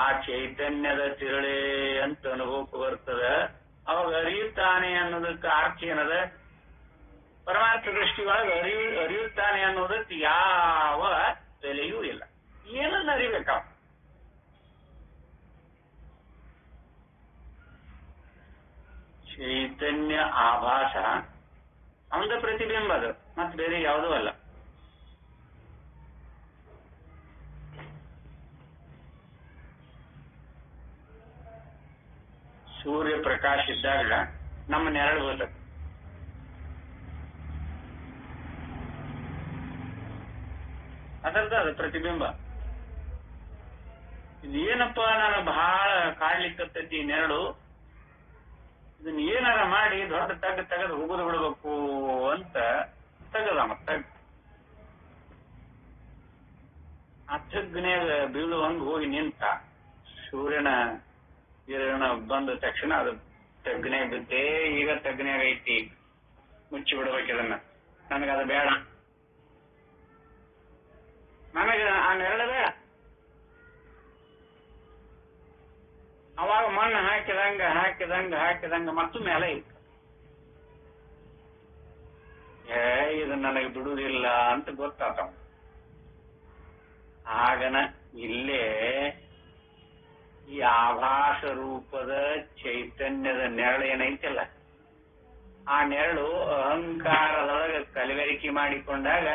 ಆ ಚೈತನ್ಯದ ತಿರುಳೇ ಅಂತ ಅನುಭವಕ್ಕೆ ಬರ್ತದ. ಅವಾಗ ಅರಿಯುತ್ತಾನೆ ಅನ್ನೋದಕ್ಕೆ ಅರ್ಥ ಏನದ? ಪರಮಾರ್ಥ ದೃಷ್ಟಿಯೊಳಗೆ ಅರಿಯುತ್ತಾನೆ ಅನ್ನೋದಕ್ಕೆ ಯಾವ ಬೆಲೆಯೂ ಇಲ್ಲ. ಏನನ್ನ ಅರಿಬೇಕ? ಚೈತನ್ಯ ಆಭಾಸ ಅವನ ಪ್ರತಿಬಿಂಬ, ಅದು ಮತ್ತೆ ಬೇರೆ ಯಾವುದೂ ಅಲ್ಲ. ಸೂರ್ಯ ಪ್ರಕಾಶ ಇದ್ದಾಗ ನಮ್ಮ ನೆರಳು ಬರ್ತದೆ. ಅದರದ ಅದು ಪ್ರತಿಬಿಂಬ. ಇದೇನಪ್ಪ ನಾನು ಬಹಳ ಕಾಡ್ಲಿಕ್ಕತ್ತೈತಿ ನೆರಳು, ಇದನ್ನ ಏನಾರ ಮಾಡಿ ದೊಡ್ಡ ತೆಗೆದು ಹೋಗುದು ಬಿಡ್ಬೇಕು ಅಂತ ತೆಗದ. ಮತ್ತೆ ಆ ತಗ್ನ್ಯಾಗ ಬೀಳುವಂಗ ಹೋಗಿ ನಿಂತ. ಸೂರ್ಯನ ಕಿರಣ ಬಂದ ತಕ್ಷಣ ಅದು ತಗ್ನ್ಯಾಗ ಬಿದ್ದೆ. ಈಗ ತಗ್ನ್ಯಾಗ ಐತಿ, ಮುಚ್ಚಿ ಬಿಡ್ಬೇಕು ಇದನ್ನ, ನನಗದು ಬೇಡ, ನನಗೆ ಆ ನೆರಳು ಬೇಡ. ಅವಾಗ ಮಣ್ಣು ಹಾಕಿದಂಗ ಮತ್ತು ಮೇಲೆ ಇತ್ತು. ಇದು ನನಗೆ ಬಿಡುವುದಿಲ್ಲ ಅಂತ ಗೊತ್ತಾತವ. ಆಗನ ಇಲ್ಲೇ ಈ ಆಭಾಸ ರೂಪದ ಚೈತನ್ಯದ ನೆರಳು ಏನೈತಿಲ್ಲ, ಆ ನೆರಳು ಅಹಂಕಾರದೊಳಗೆ ಕಲಬೆರಕೆ ಮಾಡಿಕೊಂಡಾಗ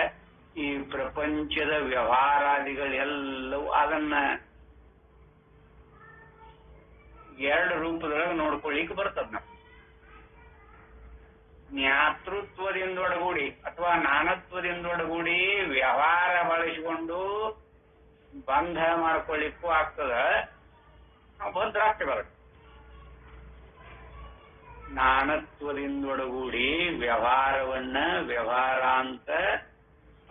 ಈ ಪ್ರಪಂಚದ ವ್ಯವಹಾರಾದಿಗಳೆಲ್ಲವೂ ಅದನ್ನ ಎರಡು ರೂಪದೊಳಗೆ ನೋಡ್ಕೊಳ್ಳಿಕ್ಕೆ ಬರ್ತದ. ನಾವು ಜ್ಞಾತೃತ್ವದಿಂದೊಡಗೂಡಿ ಅಥವಾ ನಾನತ್ವದಿಂದೊಡಗೂಡಿ ವ್ಯವಹಾರ ಬಳಸಿಕೊಂಡು ಬಂಧ ಮಾಡ್ಕೊಳ್ಳಿಕ್ಕೂ ಆಗ್ತದ. ನಾವು ಭದ್ರಾಗ್ತೇವೆ. ನಾನತ್ವದಿಂದೊಡಗೂಡಿ ವ್ಯವಹಾರವನ್ನ ವ್ಯವಹಾರ ಅಂತ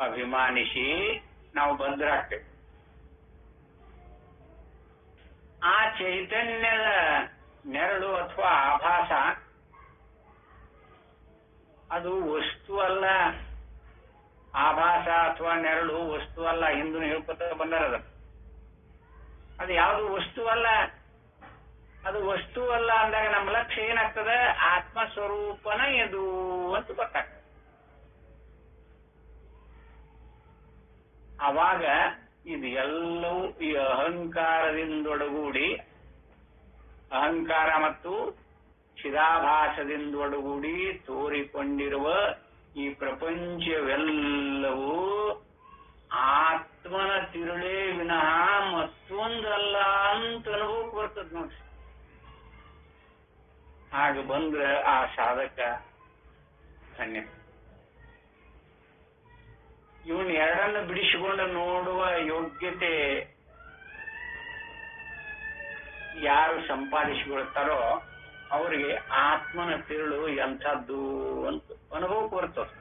ಅಭಿಮಾನಿಸಿ ನಾವು ಭದ್ರಾಗ್ತೇವೆ. ಆ ಚೈತನ್ಯದ ನೆರಳು ಅಥವಾ ಆಭಾಸ ಅದು ವಸ್ತು ಅಲ್ಲ. ಆಭಾಸ ಅಥವಾ ನೆರಳು ವಸ್ತು ಅಲ್ಲ. ಹಿಂದೂ ಹೇಳ್ಕೊತ ಬಂದಾರದ. ಅದು ಯಾವುದು ವಸ್ತು ಅಲ್ಲ. ಅದು ವಸ್ತು ಅಲ್ಲ ಅಂದಾಗ ನಮ್ಮ ಲಕ್ಷ್ಯ ಏನಾಗ್ತದೆ? ಆತ್ಮಸ್ವರೂಪನ ಇದು ಅಂತ ಗೊತ್ತಾಗ್ತದೆ. ಅವಾಗ ಇದು ಎಲ್ಲವೂ ಈ ಅಹಂಕಾರದಿಂದೊಡಗೂಡಿ, ಅಹಂಕಾರ ಮತ್ತು ಚಿದಾಭಾಸದಿಂದೊಡಗೂಡಿ ತೋರಿಕೊಂಡಿರುವ ಈ ಪ್ರಪಂಚವೆಲ್ಲವೂ ಆತ್ಮನ ತಿರುಳೇ ವಿನಃ ಮತ್ತೊಂದಲ್ಲ ಅಂತ ಅನುಭವಕ್ಕೆ ಬರ್ತದೆ ನೋಡಿ. ಹಾಗೆ ಬಂದ್ರೆ ಆ ಸಾಧಕ ಧನ್ಯ. ಇವನ್ ಎರಡನ್ನು ಬಿಡಿಸಿಕೊಂಡು ನೋಡುವ ಯೋಗ್ಯತೆ ಯಾರು ಸಂಪಾದಿಸಿಕೊಳ್ತಾರೋ ಅವರಿಗೆ ಆತ್ಮನ ತಿರುಳು ಎಂಥದ್ದು ಅಂತ ಅನುಭವಕ್ಕೆ ಬರ್ತದೆ.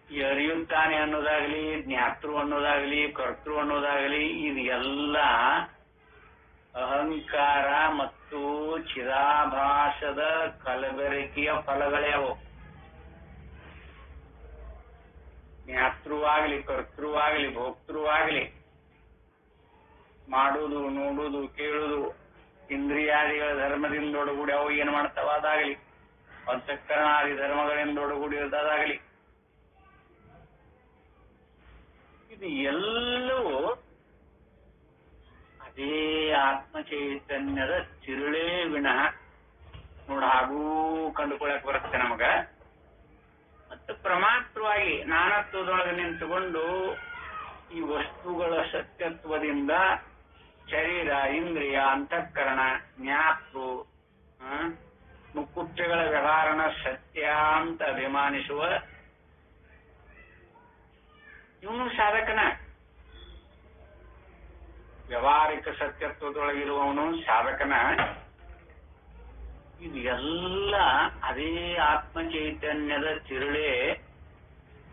ಈ ಅರಿಯುತ್ತಾನೆ ಅನ್ನೋದಾಗ್ಲಿ, ಜ್ಞಾತೃ ಅನ್ನೋದಾಗ್ಲಿ, ಕರ್ತೃ ಅನ್ನೋದಾಗ್ಲಿ, ಇದು ಎಲ್ಲ ಅಹಂಕಾರ ಮತ್ತು ಚಿದಾಭಾಸದ ಕಲಬೆರಕೆಯ ಫಲಗಳೇ ಅವು. ಜ್ಞಾತೃವಾಗಲಿ ಕರ್ತೃವಾಗಲಿ ಭೋಕ್ತೃವಾಗಲಿ, ಮಾಡುವುದು ನೋಡುವುದು ಕೇಳುವುದು ಇಂದ್ರಿಯಾದಿಗಳ ಧರ್ಮದಿಂದೊಡಗೂಡಿ ಅವು ಏನು ಮಾಡ್ತಾವ ಅದಾಗಲಿ, ಅಂತಃಕರಣಾದಿ ಧರ್ಮಗಳಿಂದೊಡಗೂಡಿದಾಗಲಿ, ಇದು ಎಲ್ಲವೂ ಅದೇ ಆತ್ಮ ಚೈತನ್ಯದ ತಿರುಳೇ ವಿನಃ ನೋಡ ಹಾಗೂ ಕಂಡುಕೊಳ್ಳಕ್ ಬರುತ್ತೆ ನಮಗ. ಮತ್ತು ಪ್ರಮಾತ್ರವಾಗಿ ನಾನತ್ವದೊಳಗೆ ನಿಂತುಕೊಂಡು ಈ ವಸ್ತುಗಳ ಸತ್ಯತ್ವದಿಂದ ಶರೀರ ಇಂದ್ರಿಯ ಅಂತಃಕರಣ ಜ್ಞಾಪು ಮುಕ್ಕುಚ್ಚಗಳ ವ್ಯವಹಾರನ ಸತ್ಯ ಅಂತ ಅಭಿಮಾನಿಸುವ ಇವನು ಸಾಧಕನ. ವ್ಯವಹಾರಿಕ ಸತ್ಯತ್ವದೊಳಗಿರುವವನು ಸಾಧಕನ. ಇದು ಎಲ್ಲ ಅದೇ ಆತ್ಮ ಚೈತನ್ಯದ ತಿರುಳೇ.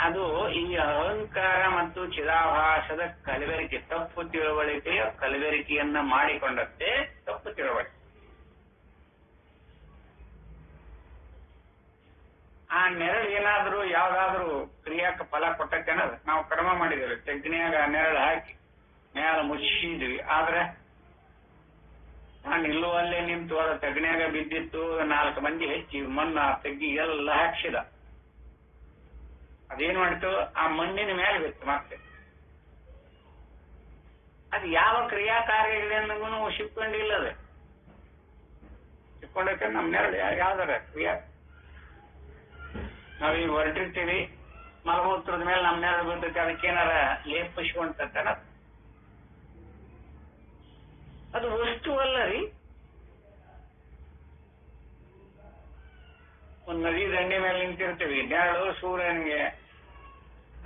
ಅದು ಈ ಅಹಂಕಾರ ಮತ್ತು ಚಿದಾಭಾಸದ ಕಲಬೆರಕೆ, ತಪ್ಪು ತಿಳುವಳಿಕೆಯ ಕಲಬೆರಕೆಯನ್ನ ಮಾಡಿಕೊಂಡಂತೆ ತಪ್ಪು ತಿಳುವಳಿಕೆ. ಆ ನೆರಳು ಏನಾದ್ರೂ ಯಾವ್ದಾದ್ರು ಕ್ರಿಯಾಕ ಫಲ ಕೊಟ್ಟಕ್ಕೆ ಅನ್ನೋದು ನಾವು ಕರ್ಮ ಮಾಡಿದ್ದೇವೆ. ತೆಗ್ಗಿನ್ಯಾಗ ನೆರಳು ಹಾಕಿ ಮ್ಯಾಲ ಮುಚ್ಚಿದ್ವಿ, ಆದ್ರೆ ನಾನು ನಿಲ್ಲುವಲ್ಲೇ ನಿಂತು ಅದ ತೆಗ್ನ್ಯಾಗ ಬಿದ್ದಿತ್ತು. 4 ಮಂದಿ ಹೆಚ್ಚಿ ಮಣ್ಣು ಆ ತೆಗ್ಗಿ ಎಲ್ಲ ಹಾಕ್ಸಿದ. ಅದೇನ್ ಮಾಡ್ತು, ಆ ಮಣ್ಣಿನ ಮೇಲೆ ಬಿತ್ತು. ಮತ್ತೆ ಅದು ಯಾವ ಕ್ರಿಯಾಕಾರ್ಯಗಳಿಂದೂ ಸಿಕ್ಕೊಂಡಿಲ್ಲ. ಅದು ಸಿಕ್ಕೊಂಡಕ್ಕೆ ನಮ್ ನೆರಳು ಯಾವ್ದಾರ ಕ್ರಿಯಾ ನಾವೀಗ ಹೊರಟಿರ್ತೀವಿ, ಮಲಮೂತ್ರದ ಮೇಲೆ ನಮ್ ನೆರಳು ಬೀಳ್ತೈತಿ, ಅದಕ್ಕೇನಾರ ಲೇಪಿಸ್ಕೊಂಡ್ತಾನ. ಅದು ವಸ್ತು ಅಲ್ಲ ರೀ. ಒಂದು ನದಿ ದಂಡೆ ಮೇಲೆ ನಿಂತಿರ್ತೀವಿ, ನೆರಳು ಸೂರ್ಯನಿಗೆ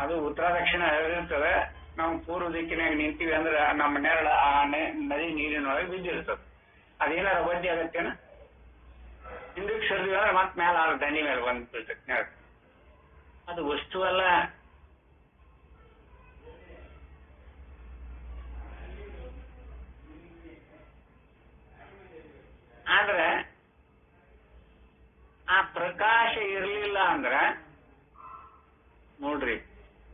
ಅದು ಉತ್ತರ ದಕ್ಷಿಣ ಇರ್ತದೆ. ನಾವು ಪೂರ್ವ ದಿಕ್ಕಿನಾಗ ನಿಂತೀವಿ ಅಂದ್ರೆ ನಮ್ಮ ನೆರಳು ಆ ನದಿ ನೀರಿನೊಳಗೆ ಬಿದ್ದಿರ್ತದೆ. ಅದೇನಾರ ಬಡ್ಡಿ ಆಗತ್ತೇನ? ಹಿಂದಕ್ಕೆ ಸರಿದ್ವಿ ಅಂದ್ರೆ ಮತ್ತೆ ಮೇಲೆ ಆ ದಂಡಿ ಮೇಲೆ ಬಂದ್ಬಿಡ್ತದೆ ನೆರಳು. ಅದು ವಸ್ತು ಅಲ್ಲ. ಆದ್ರೆ ಆ ಪ್ರಕಾಶ ಇರ್ಲಿಲ್ಲ ಅಂದ್ರ ನೋಡ್ರಿ,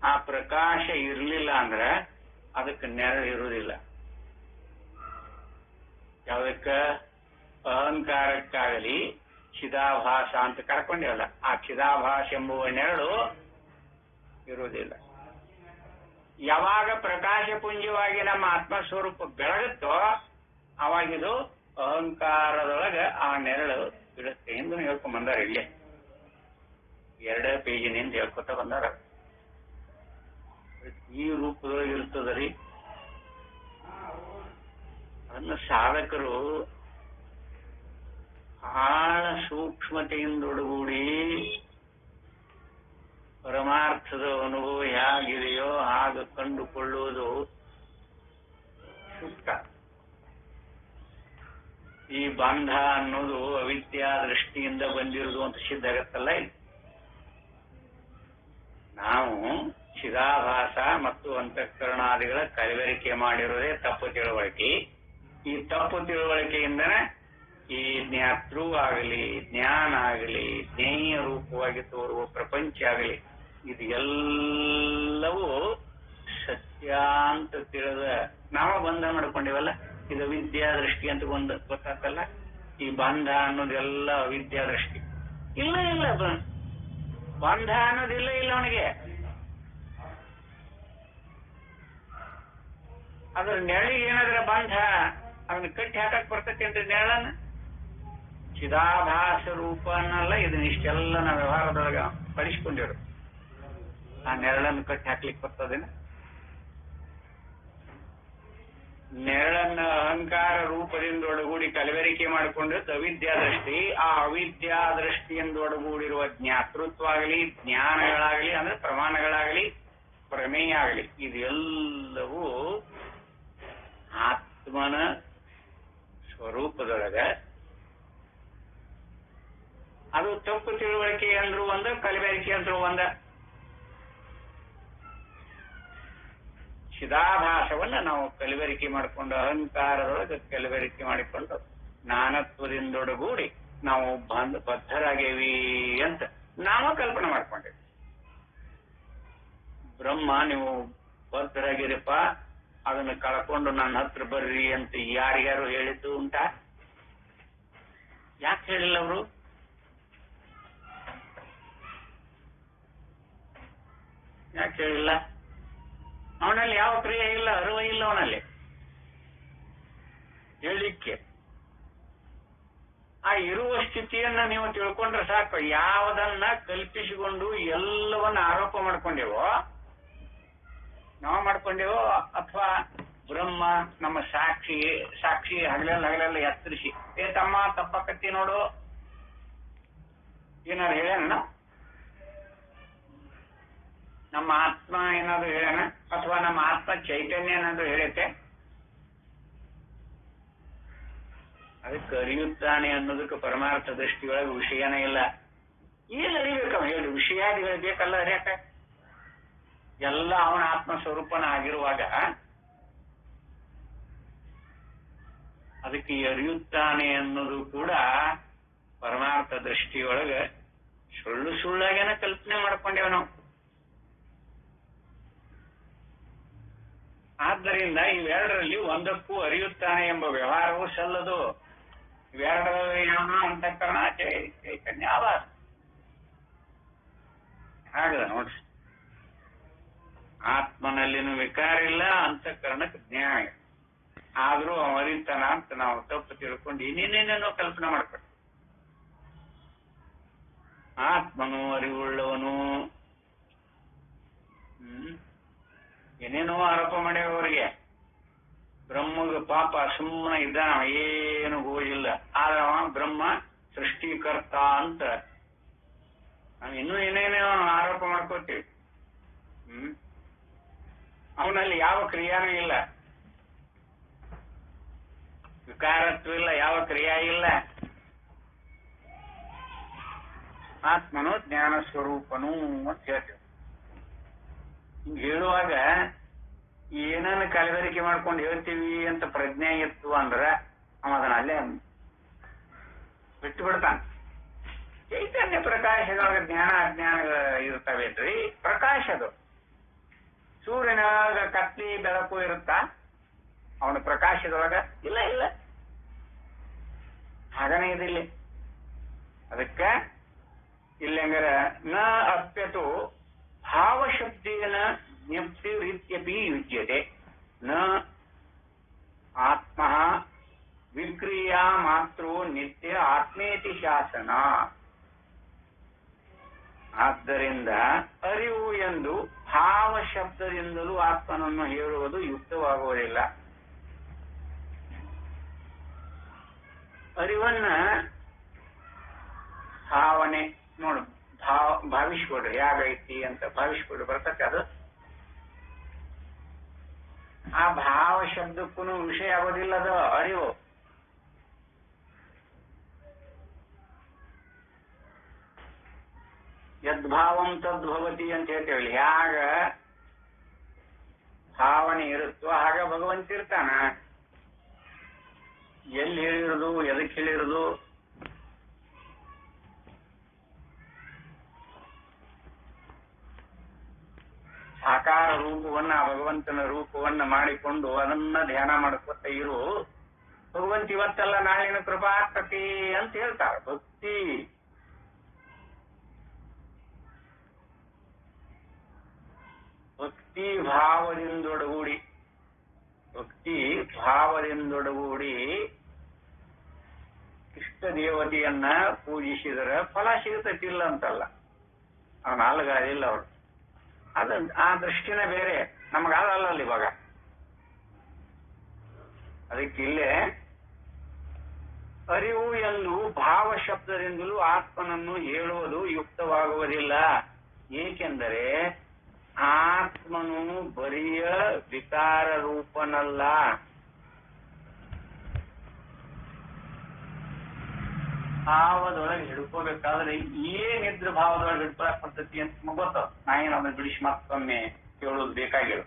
ಆ ಪ್ರಕಾಶ ಇರ್ಲಿಲ್ಲ ಅಂದ್ರ ಅದಕ್ಕೆ ನೆರಳು ಇರುವುದಿಲ್ಲ. ಯಾವ್ದಕ್ಕ? ಅಹಂಕಾರಕ್ಕಾಗಲಿ ಚಿದಾಭಾಸ ಅಂತ ಕರ್ಕೊಂಡೇವಲ್ಲ, ಆ ಚಿದಾಭಾಸ ಎಂಬುವ ನೆರಳು ಇರುವುದಿಲ್ಲ. ಯಾವಾಗ ಪ್ರಕಾಶ ಪುಂಜವಾಗಿ ನಮ್ಮ ಆತ್ಮಸ್ವರೂಪ ಬೆಳಗುತ್ತೋ ಅವಾಗಿದು ಅಹಂಕಾರದೊಳಗ ಆ ನೆರಳು ಬಿಡುತ್ತೆ ಎಂದು ಹೇಳ್ಕೊಂಡ್ ಬಂದಾರ. ಇಲ್ಲೇ 2 ಪೇಜಿನಿಂದ ಹೇಳ್ಕೊತ ಬಂದಾರ. ಈ ರೂಪದೊಳಗೆ ಇರ್ತದ್ರಿ. ಅದನ್ನ ಸಾಧಕರು ಬಹಳ ಸೂಕ್ಷ್ಮತೆಯಿಂದೊಡಗೂಡಿ ಪರಮಾರ್ಥದ ಅನುಭವ ಹೇಗಿದೆಯೋ ಹಾಗೆ ಕಂಡುಕೊಳ್ಳುವುದು ಸೂಕ್ತ. ಈ ಬಂಧ ಅನ್ನೋದು ಅವಿದ್ಯಾ ದೃಷ್ಟಿಯಿಂದ ಬಂದಿರುವುದು ಅಂತ ಸಿದ್ಧ ಆಗತ್ತಲ್ಲ. ನಾವು ಚಿದಾಭಾಸ ಮತ್ತು ಅಂತಃಕರಣಾದಿಗಳ ಕಲಬೆರಕೆ ಮಾಡಿರೋದೇ ತಪ್ಪು ತಿಳುವಳಿಕೆ. ಈ ತಪ್ಪು ತಿಳುವಳಿಕೆಯಿಂದನೇ ಈ ಜ್ಞಾತೃ ಆಗಲಿ ಜ್ಞಾನ ಆಗಲಿ ಜ್ಞೇಯ ರೂಪವಾಗಿ ತೋರುವ ಪ್ರಪಂಚ ಆಗಲಿ ಇದು ಎಲ್ಲವೂ ಸತ್ಯ ಅಂತ ತಿಳಿದ ನಾವು ಬಂಧ ಮಾಡ್ಕೊಂಡಿವಲ್ಲ. ಇದು ವಿದ್ಯಾ ದೃಷ್ಟಿ ಅಂತ ಗೊತ್ತಾಗ್ತಲ್ಲ. ಈ ಬಂಧ ಅನ್ನೋದೆಲ್ಲ ಅವಿದ್ಯಾ ದೃಷ್ಟಿ. ಇಲ್ಲ ಬಂಧ ಅನ್ನೋದಿಲ್ಲ ಅವನಿಗೆ. ಅದ್ರ ನೆರಳಿಗೆ ಏನಾದ್ರೆ ಬಂಧ ಅವನ ಕಟ್ಟಿ ಹಾಕಕ್ ಬರ್ತೈತಿ ಅಂತ ನೆರಳನ್ನ. ಚಿದಾಭಾಸ ರೂಪ ಅನ್ನಲ್ಲ, ಇದನ್ನ ಇಷ್ಟೆಲ್ಲ ನಾವು ವ್ಯವಹಾರದೊಳಗ ಪಡಿಸ್ಕೊಂಡಿರು. ಆ ನೆರಳನ್ನು ಕಟ್ಟಿ ಹಾಕ್ಲಿಕ್ಕೆ ಬರ್ತದೇನ? ನೆರಳನ್ನ ಅಹಂಕಾರ ರೂಪದಿಂದೊಡಗೂಡಿ ಕಲಬೆರಕೆ ಮಾಡಿಕೊಂಡಿದ್ದು ಅವಿದ್ಯಾ ದೃಷ್ಟಿ. ಆ ಅವಿದ್ಯಾ ದೃಷ್ಟಿಯಿಂದೊಡಗೂಡಿರುವ ಜ್ಞಾತೃತ್ವ ಆಗಲಿ ಜ್ಞಾನಗಳಾಗಲಿ ಅಂದ್ರೆ ಪ್ರಮಾಣಗಳಾಗಲಿ ಪ್ರಮೇಯ ಆಗಲಿ ಇದೆಲ್ಲವೂ ಆತ್ಮನ ಸ್ವರೂಪದೊಳಗ. ಅದು ತಪ್ಪು ತಿಳುವಳಿಕೆ ಅಂದ್ರು ಒಂದ, ಕಲಬೆರಕೆ ಅಂದ್ರು ಒಂದ. ಚಿದಾಭಾಸವನ್ನ ನಾವು ಕಲಬೆರಕೆ ಮಾಡಿಕೊಂಡು ಅಹಂಕಾರದೊಳಗೆ ಕಲಬೆರಕೆ ಮಾಡಿಕೊಂಡು ನಾನತ್ವದಿಂದೊಡಗೂಡಿ ನಾವು ಬದ್ಧರಾಗೇವಿ ಅಂತ ನಾವು ಕಲ್ಪನೆ ಮಾಡ್ಕೊಂಡೇವಿ. ಬ್ರಹ್ಮ ನೀವು ಬದ್ಧರಾಗಿರಪ್ಪ, ಅದನ್ನ ಕಳ್ಕೊಂಡು ನನ್ನ ಹತ್ರ ಬರ್ರಿ ಅಂತ ಯಾರಿಗಾರು ಹೇಳಿದ್ದು ಉಂಟಾ? ಯಾಕೆ ಹೇಳಿಲ್ಲ ಅವರು? ಯಾಕೆ ಹೇಳಿಲ್ಲ? ಅವನಲ್ಲಿ ಯಾವ ಕ್ರಿಯೆ ಇಲ್ಲ, ಅರಿವು ಇಲ್ಲ ಅವನಲ್ಲಿ ಹೇಳಿಕ್ಕೆ. ಆ ಇರುವ ಸ್ಥಿತಿಯನ್ನ ನೀವು ತಿಳ್ಕೊಂಡ್ರೆ ಸಾಕು. ಯಾವುದನ್ನ ಕಲ್ಪಿಸಿಕೊಂಡು ಎಲ್ಲವನ್ನ ಆರೋಪ ಮಾಡ್ಕೊಂಡೇವೋ ಅಥವಾ ಬ್ರಹ್ಮ ನಮ್ಮ ಸಾಕ್ಷಿ ಹಗಲೆಲ್ಲ ಎತ್ತರಿಸಿ, ತಮ್ಮ ತಪ್ಪಕತ್ತಿ ನೋಡು ಏನಾದ್ರು ಹೇಳ್ಯಾನ? ನಮ್ಮ ಆತ್ಮ ಏನಾದ್ರು ಹೇಳ್ಯಾನ? ಅಥವಾ ನಮ್ಮ ಆತ್ಮ ಚೈತನ್ಯ ಏನಾದ್ರು ಹೇಳೈತೆ? ಅದಕ್ಕೆ ಅರಿಯುತ್ತಾನೆ ಅನ್ನೋದಕ್ಕೆ ಪರಮಾರ್ಥ ದೃಷ್ಟಿಯೊಳಗೆ ವಿಷಯನೇ ಇಲ್ಲ. ಏನು ಅರಿಬೇಕವ ಹೇಳಿ? ವಿಷಯಾದಿಗಳು ಬೇಕಲ್ಲ ಅರಿಯಕ. ಎಲ್ಲ ಅವನ ಆತ್ಮ ಸ್ವರೂಪನ ಆಗಿರುವಾಗ ಅದಕ್ಕೆ ಅರಿಯುತ್ತಾನೆ ಅನ್ನೋದು ಕೂಡ ಪರಮಾರ್ಥ ದೃಷ್ಟಿಯೊಳಗೆ ಸುಳ್ಳಾಗೇನ ಕಲ್ಪನೆ ಮಾಡ್ಕೊಂಡೇವ ನಾವು. ಆದ್ದರಿಂದ ಇವೆರಡರಲ್ಲಿ ಒಂದಕ್ಕೂ ಅರಿಯುತ್ತಾನೆ ಎಂಬ ವ್ಯವಹಾರವೂ ಸಲ್ಲದು. ಇವೆರಡರಲ್ಲಿ ಅಂತಃಕರಣ ಚೈತನ್ಯ ಆವಾಸ ಹಾಗದ ನೋಡ್ರಿ. ಆತ್ಮನಲ್ಲಿನೂ ವಿಕಾರ ಇಲ್ಲ, ಅಂತಃಕರಣಕ್ಕೆ ಜ್ಞಾನ ಇಲ್ಲ. ಆದ್ರೂ ಅವ ಅರಿತಾನ ಅಂತ ನಾವು ತಪ್ಪು ತಿಳ್ಕೊಂಡು ಇನ್ನೇನೇನೇನೋ ಕಲ್ಪನೆ ಮಾಡ್ಕೊಂಡು ಆತ್ಮನು ಅರಿವುಳ್ಳವನು ಏನೇನೋ ಆರೋಪ ಮಾಡ್ಯಾವ ಅವರಿಗೆ. ಬ್ರಹ್ಮಗ ಪಾಪ ಸುಮ್ಮನೆ ಇದ್ದಾನ, ಏನು ಹೋಗಿಲ್ಲ. ಆದ್ರೆ ಅವ ಬ್ರಹ್ಮ ಸೃಷ್ಟಿಕರ್ತ ಅಂತ ನಾವು ಇನ್ನೂ ಏನೇನೋ ಆರೋಪ ಮಾಡ್ಕೋತೀವಿ. ಅವನಲ್ಲಿ ಯಾವ ಕ್ರಿಯಾನೂ ಇಲ್ಲ, ವಿಕಾರತ್ವ ಇಲ್ಲ, ಯಾವ ಕ್ರಿಯಾ ಇಲ್ಲ. ಆತ್ಮನು ಜ್ಞಾನ ಸ್ವರೂಪನು ಅಂತ ಹೇಳ್ತೇವೆ. ಹಿಂಗ್ ಹೇಳುವಾಗ ಏನನ್ನ ಕಲಬೆರಕೆ ಮಾಡ್ಕೊಂಡು ಹೇಳ್ತೀವಿ ಅಂತ ಪ್ರಜ್ಞೆ ಇತ್ತು ಅಂದ್ರ ಅವ ಅದನ್ನ ಅಲ್ಲೇ ಬಿಟ್ಟು ಬಿಡ್ತಾನ. ಚೈತನ್ಯ ಪ್ರಕಾಶದೊಳಗೆ ಜ್ಞಾನ ಅಜ್ಞಾನ ಇರ್ತವೇನ್ರಿ? ಪ್ರಕಾಶದು ಸೂರ್ಯನಾಗ ಕತ್ಲಿ ಬೆಳಕು ಇರುತ್ತಾ? ಅವನ ಪ್ರಕಾಶದೊಳಗ ಇಲ್ಲ. ಹಾಗನೇ ಇದಿಲ್ಲ. ಅದಕ್ಕ ಇಲ್ಲಂಗರ ನ ಅಪ್ಯತು ಭಾವಶಬ್ದೇನ ಜ್ಞಪ್ತಿ ರೀತ್ಯಪಿ ಯುಜ್ಯತೆ ನ ಆತ್ಮ ವಿಕ್ರಿಯಾ ಮಾತ್ರೋ ನಿತ್ಯ ಆತ್ಮೇತಿ ಶಾಸನ. ಆದ್ದರಿಂದ ಅರಿವು ಎಂದು ಭಾವ ಶಬ್ದದಿಂದಲೂ ಆತ್ಮನನ್ನು ಹೇಳುವುದು ಯುಕ್ತವಾಗುವುದಿಲ್ಲ. ಅರಿವನ್ನ ಭಾವನೆ ನೋಡು, ಭಾವಿಸ್ಕೊಡ್ರಿ ಯಾಗೈತಿ ಅಂತ ಭಾವಿಸ್ಕೊಡ್ರಿ ಬರ್ತಕ್ಕೆ. ಅದು ಆ ಭಾವ ಶಬ್ದಕ್ಕೂ ವಿಷಯ ಆಗೋದಿಲ್ಲ, ಅದು ಅರಿವು. ಯದ್ಭಾವಂ ತದ್ಭವತಿ ಅಂತ ಹೇಳ್ತೇವೆ. ಯಾಗ ಭಾವನೆ ಇರುತ್ತೋ ಆಗ ಭಗವಂತ ಇರ್ತಾನ. ಎಲ್ಲಿ ಹೇಳಿರೋದು, ಎದಕ್ಕೆ ಹೇಳಿರೋದು? ಸಾಕಾರ ರೂಪವನ್ನ, ಭಗವಂತನ ರೂಪವನ್ನ ಮಾಡಿಕೊಂಡು ಅದನ್ನ ಧ್ಯಾನ ಮಾಡ್ಕೊತ ಇರು. ಭಗವಂತ ಇವತ್ತೆಲ್ಲ ನಾಳಿನ ಕೃಪಾ ಆಗ್ತತಿ ಅಂತ ಹೇಳ್ತಾರ. ಭಕ್ತಿ ಭಾವದಿಂದೊಡಗೂಡಿ ಇಷ್ಟ ದೇವತೆಯನ್ನ ಪೂಜಿಸಿದರೆ ಫಲ ಸಿಗತಿಲ್ಲ ಅಂತಲ್ಲ, ಅವನ ಅಲ್ಗಾದಿಲ್ಲ ಅವರು. ಆ ದೃಷ್ಟಿನೇ ಬೇರೆ, ನಮಗಾದಲ್ಲ ಇವಾಗ. ಅದಕ್ಕಿಲ್ಲೇ ಅರಿವು ಎಂದು ಭಾವ ಶಬ್ದದಿಂದಲೂ ಆತ್ಮನನ್ನು ಹೇಳುವುದು ಯುಕ್ತವಾಗುವುದಿಲ್ಲ. ಏಕೆಂದರೆ ಆತ್ಮನು ಬರಿಯ ವಿಕಾರ ರೂಪನಲ್ಲ. ಭಾವದೊಳಗೆ ಹಿಡ್ಕೋಬೇಕಾದ್ರೆ ಏನಿದ್ರು ಭಾವದೊಳಗೆ ಹಿಡ್ಕೊಳಕ್ ಪದ್ಧತಿ ಅಂತ ನಮ್ಗೆ ಗೊತ್ತ. ನಾ ಏನನ್ನ ಬಿಡಿಸಿ ಮತ್ತೊಮ್ಮೆ ಕೇಳೋದು ಬೇಕಾಗಿಲ್ಲ.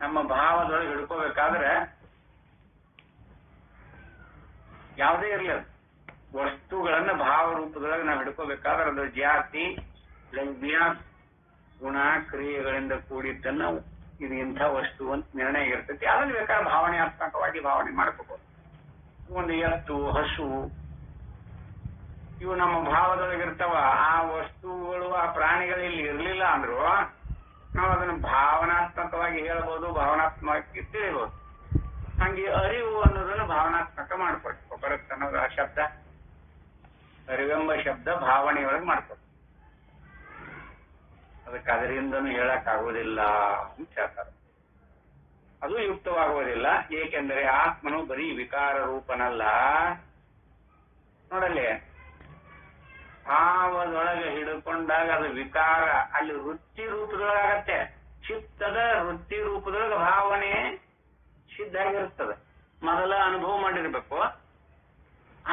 ನಮ್ಮ ಭಾವದೊಳಗೆ ಹಿಡ್ಕೋಬೇಕಾದ್ರೆ ಯಾವುದೇ ಇರಲಿ, ವಸ್ತುಗಳನ್ನ ಭಾವರೂಪದೊಳಗೆ ನಾವು ಹಿಡ್ಕೋಬೇಕಾದ್ರೆ ಅದು ಜಾತಿ ಲಭ್ಯ ಗುಣ ಕ್ರಿಯೆಗಳಿಂದ ಕೂಡಿದ್ದನ್ನ ಇದು ಇಂಥ ವಸ್ತು ಅಂತ ನಿರ್ಣಯ ಇರ್ತೈತಿ. ಅದನ್ನು ಬೇಕಾದ್ರೆ ಭಾವನೆಯಾತ್ಮಕವಾಗಿ ಭಾವನೆ ಮಾಡ್ಕೋಬಹುದು. ಒಂದು ಎತ್ತು, ಹಸು ಇವು ನಮ್ಮ ಭಾವದೊಳಗಿರ್ತಾವ. ಆ ವಸ್ತುಗಳು, ಆ ಪ್ರಾಣಿಗಳು ಇಲ್ಲಿ ಇರ್ಲಿಲ್ಲ ಅಂದ್ರು ನಾವು ಅದನ್ನು ಭಾವನಾತ್ಮಕವಾಗಿ ಹೇಳ್ಬೋದು, ಭಾವನಾತ್ಮಕವಾಗಿ ತಿಳಿಬಹುದು. ಹಂಗೆ ಅರಿವು ಅನ್ನೋದನ್ನು ಭಾವನಾತ್ಮಕ ಮಾಡ್ಕೊಟ್ಟು ಬರುತ್ತೆ ಅನ್ನೋದು ಆ ಶಬ್ದ. ಅರಿವೆಂಬ ಶಬ್ದ ಭಾವನೆಯೊಳಗೆ ಮಾಡ್ಕೊಟ್ಟು, ಅದಕ್ಕೆ ಅದರಿಂದನೂ ಹೇಳಕ್ ಆಗೋದಿಲ್ಲ ಅಂತ ಹೇಳ್ತಾರೆ. ಅದು ಯುಕ್ತವಾಗುವುದಿಲ್ಲ. ಏಕೆಂದರೆ ಆತ್ಮನು ಬರೀ ವಿಕಾರ ರೂಪನಲ್ಲ. ನೋಡಲ್ಲಿ, ಭಾವದೊಳಗೆ ಹಿಡ್ಕೊಂಡಾಗ ಅದು ವಿಕಾರ ಅಲ್ಲಿ ವೃತ್ತಿ ರೂಪದೊಳಗಾಗತ್ತೆ. ಚಿತ್ತದ ವೃತ್ತಿ ರೂಪದೊಳಗೆ ಭಾವನೆ ಸಿದ್ಧ ಆಗಿರ್ತದೆ. ಮೊದಲ ಅನುಭವ ಮಾಡಿರ್ಬೇಕು,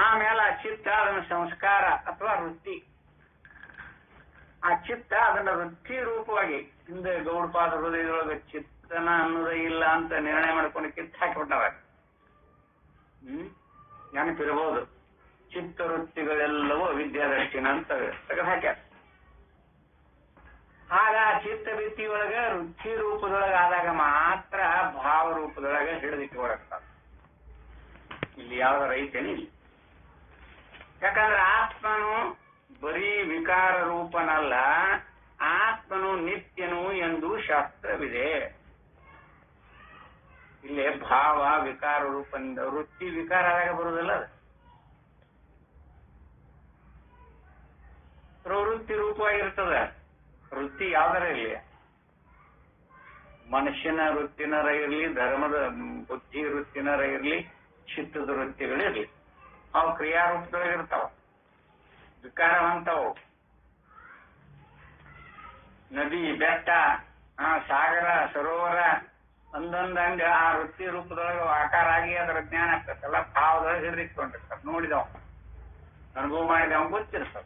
ಆಮೇಲೆ ಆ ಚಿತ್ತ ಅದನ್ನ ಸಂಸ್ಕಾರ ಅಥವಾ ವೃತ್ತಿ, ಆ ಚಿತ್ತ ಅದನ್ನ ವೃತ್ತಿ ರೂಪವಾಗಿ ಹಿಂದೆ ಗೌಡಪಾದ ಹೃದಯದೊಳಗೆ ಚಿತ್ತನ ಅನ್ನೋದೇ ಇಲ್ಲ ಅಂತ ನಿರ್ಣಯ ಮಾಡ್ಕೊಂಡು ಕಿತ್ತು ಹಾಕಿಬಿಟ್ಟವ. ನೆನಪಿರಬಹುದು, ಚಿತ್ತವೃತ್ತಿಗಳೆಲ್ಲವೂ ಅವಿದ್ಯಾದೃಷ್ಟಿನ ಅಂತ ತೆಗೆದು ಹಾಕ್ಯಾರ. ಆಗ ಚಿತ್ತವೃತ್ತಿ ಒಳಗ ವೃತ್ತಿ ರೂಪದೊಳಗೆ ಆದಾಗ ಮಾತ್ರ ಭಾವ ರೂಪದೊಳಗೆ ಹಿಡಿದಿಟ್ಟುಕೊಳಕ್ತಾರ. ಇಲ್ಲಿ ಯಾವ್ದಾರ ಐತೇನಿ ಇಲ್ಲಿ? ಯಾಕಂದ್ರೆ ಆತ್ಮನು ಬರೀ ವಿಕಾರ ರೂಪನಲ್ಲ, ಆತ್ಮನು ನಿತ್ಯನು ಎಂದು ಶಾಸ್ತ್ರವಿದೆ. ಇಲ್ಲೇ ಭಾವ ವಿಕಾರ ರೂಪದಿಂದ ವೃತ್ತಿ ವಿಕಾರ ಆದಾಗ ಬರುವುದಿಲ್ಲ. ಅದು ಪ್ರವೃತ್ತಿ ರೂಪವಾಗಿರ್ತದ. ವೃತ್ತಿ ಯಾವ್ದಾರ ಇರಲಿ, ಮನುಷ್ಯನ ವೃತ್ತಿನರ ಇರಲಿ, ಧರ್ಮದ ಬುದ್ಧಿ ವೃತ್ತಿನರ ಇರಲಿ, ಚಿತ್ತದ ವೃತ್ತಿಗಳಿರ್ಲಿ, ಅವು ಕ್ರಿಯಾರೂಪದೊಳಗಿರ್ತಾವ, ವಿಕಾರವಂತವು. ನದಿ, ಬೆಟ್ಟ, ಸಾಗರ, ಸರೋವರ ಒಂದೊಂದಂಗ ಆ ವೃತ್ತಿ ರೂಪದೊಳಗೆ ಆಕಾರ ಆಗಿ ಅದರ ಜ್ಞಾನ ಆಗ್ತದಲ್ಲ, ಭಾವದೊಳಗೆ ಹಿಡಿದಿಟ್ಕೊಂಡಿರ್ತಾರೆ. ನೋಡಿದವ, ಅನುಭವ ಮಾಡಿದವ ಗೊತ್ತಿರ್ತದ